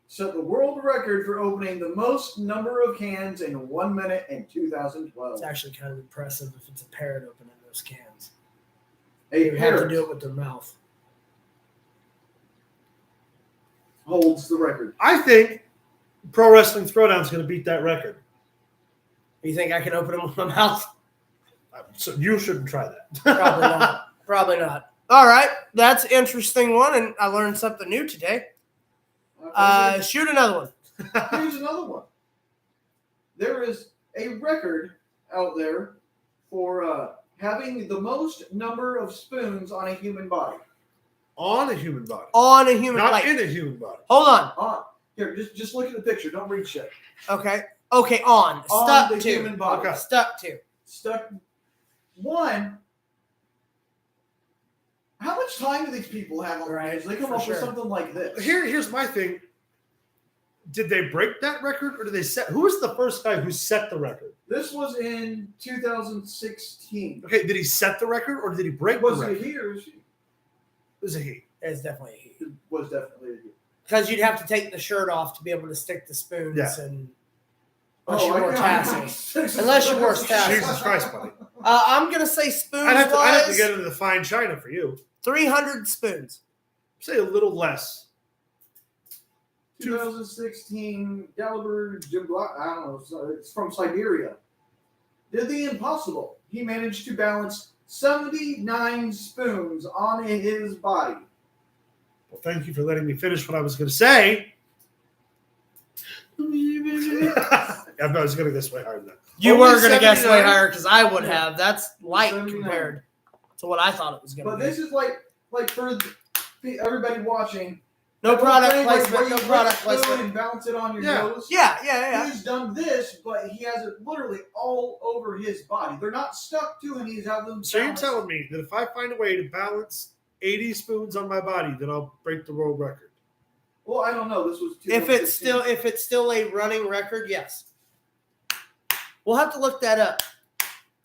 set the world record for opening the most number of cans in 1 minute in 2012. It's actually kind of impressive if it's a parrot opening those cans. A You have to parrot do it with their mouth. holds the record. I think Pro Wrestling Throwdown is going to beat that record. You think I can open them with my mouth? So you shouldn't try that. Probably not. Probably not. All right. That's an interesting one, and I learned something new today. Shoot another one. Here's another one. There is a record out there for having the most number of spoons on a human body. On a human body. On a human Not body. in a human body. Hold on. Here, just look at the picture. Don't read shit. Okay. Okay, on. On Stuck the to. human body. Okay. Stuck to. Stuck. One. How much time do these people have on their hands? They come for up sure. with something like this. Here's my thing. Did they break that record or did they set? Who was the first guy who set the record? This was in 2016. Okay, did he set the record or did he break Was the it record? he or she? It was a he. It's definitely a he. It was definitely a he. Because you'd have to take the shirt off to be able to stick the spoons and unless you I wore got- tassels. Unless you wore tassels. Jesus Christ, buddy. I'm going to say spoons I'd have to wise, get into the fine china for you. 300 spoons. Say a little less. 2016 Gallagher Jim Black. I don't know. It's from Siberia. Did the impossible. He managed to balance 79 spoons on his body. Well, thank you for letting me finish what I was going to say. I was going to guess way higher than that. You Only were going to guess way 79? higher because I would have. That's light 79. compared to what I thought it was going to But be. this is like for everybody watching. No product thing, like, placement. where No you product lick the spoon placement. and bounce it on your Yeah. nose. Yeah. He's done this, but he has it literally all over his body. They're not stuck to him. He's out them. So you're telling me that if I find a way to balance 80 spoons on my body, that I'll break the world record? Well, I don't know. This was If it's still a running record, yes. We'll have to look that up.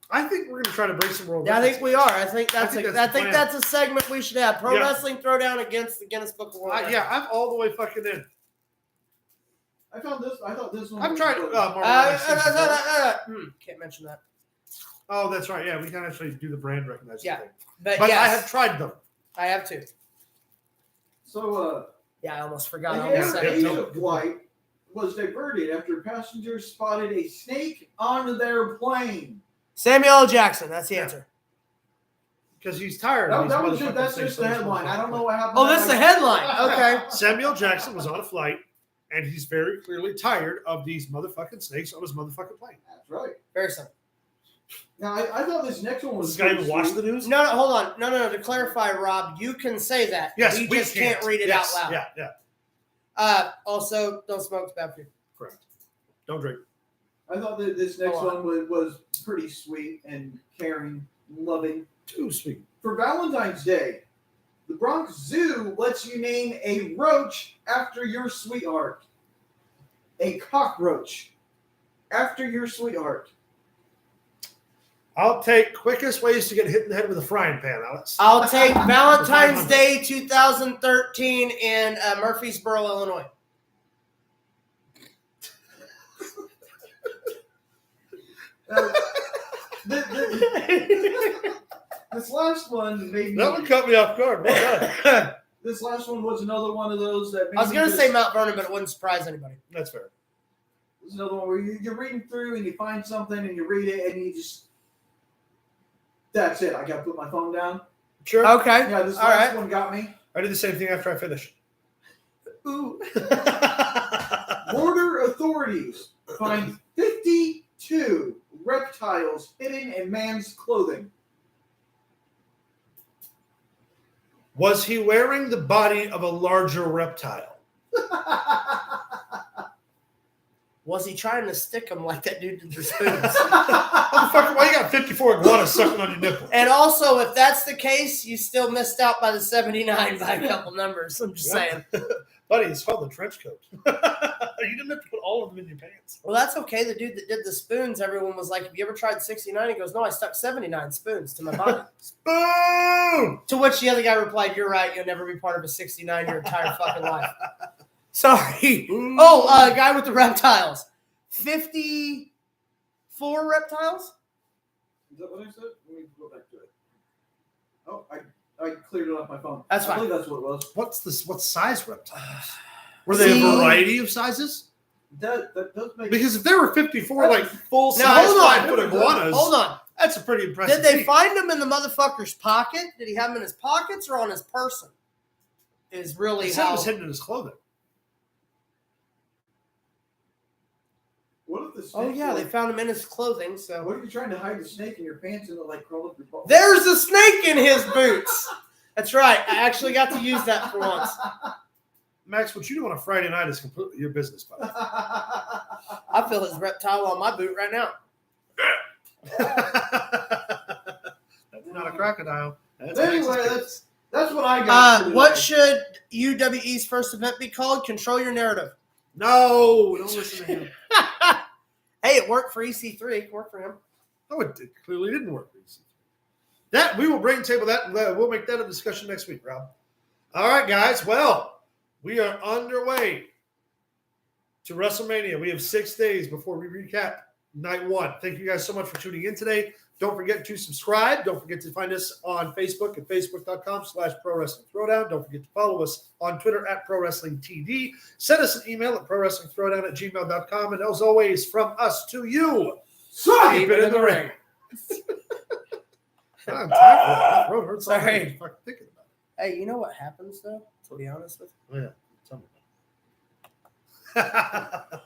I think we're going to try to break some world Yeah, I records. think we are. I think that's the plan. that's a segment we should have. Pro Yeah. Wrestling Throwdown against the Guinness Book of World Records. Yeah, I'm all the way fucking in. I found this. I thought this one. I've was tried. good. Can't mention that. Oh, that's right. Yeah, we can actually do the brand recognizing Yeah. thing. But But yes, I have tried them. I have to. So, Yeah, I almost forgot. the I almost Air said it. Asia flight was diverted after passengers spotted a snake on their plane. Samuel L. Jackson. That's the answer. Because he's tired of these That's motherfucking just the things. headline. I don't know what happened. Oh, this is the headline. Okay. Samuel Jackson was on a flight, and he's very clearly tired of these motherfucking snakes on his motherfucking plane. That's right. Very simple. Now, I thought this next one was. Does this guy even watch the news? No, hold on. No. To clarify, Rob, you can say that. Yes, we we just can't read it out loud. Yeah. Also, don't smoke. It's bad for you. Correct. Don't drink. I thought that this next one was pretty sweet and caring, loving. Too sweet. For Valentine's Day, the Bronx Zoo lets you name a roach after your sweetheart. A cockroach after your sweetheart. I'll take quickest ways to get hit in the head with a frying pan, Alex. I'll take Valentine's Day 2013 in Murfreesboro, Illinois. This last one made me. That one cut me off guard. Well done. This last one was another one of those that. I was going to say Mount Vernon, but it wouldn't surprise anybody. That's fair. There's another one where you're reading through and you find something and you read it and you just. That's it. I got to put my phone down. Sure. Okay. Yeah, this last one got me. I did the same thing after I finished. Ooh. Border authorities find 52 reptiles hidden in man's clothing. Was he wearing the body of a larger reptile? Was he trying to stick him like that dude did the spoons? Motherfucker, why you got 54 iguanas sucking on your nipple? And also, if that's the case, you still missed out by the 79 by a couple numbers. I'm just saying. Buddy, it's called the trench coat. You didn't have to put all of them in your pants. Well, that's okay. The dude that did the spoons, everyone was like, have you ever tried 69? He goes, no, I stuck 79 spoons to my body. Spoon! To which the other guy replied, you're right. You'll never be part of a 69 your entire fucking life. Sorry. Oh, guy with the reptiles. 54 reptiles? Is that what I said? Let me go back to it. Oh, I cleared it off my phone. That's fine. I believe that's what it was. What size reptiles? Were they a variety of sizes? That does make Because if there were 54 like full size hold on. 5-foot iguanas, Hold on. that's a pretty impressive. Did they feat. find him in the motherfucker's pocket? Did he have him in his pockets or on his person? Is really He said it how. was hidden in his clothing. What if the snake? Oh yeah, they found him in his clothing. So What if you're trying to hide the snake in your pants and it like crawl up your butt? there's a snake in his boots. That's right. I actually got to use that for once. Max, what you do on a Friday night is completely your business, buddy. I feel his reptile on my boot right now. That's not a crocodile. That's Anyway, Max's that's what I got. What should UWE's first event be called? Control your narrative. No, don't listen to him. Hey, it worked for EC3. It worked for him. No, it clearly didn't work. That we will bring table that. And we'll make that a discussion next week, Rob. All right, guys. Well, we are underway to WrestleMania. We have 6 days before we recap night one. Thank you guys so much for tuning in today. Don't forget to subscribe. Don't forget to find us on Facebook at facebook.com/Pro Wrestling Throwdown. Don't forget to follow us on Twitter at Pro Wrestling TD. Send us an email at ProWrestlingThrowdown@gmail.com. And as always, from us to you, keep it in the ring. I'm tired of that. That road hurts. Sorry. Fucking thinking about Hey, you know what happens though? To be honest with you. it. Oh, yeah. Tell me.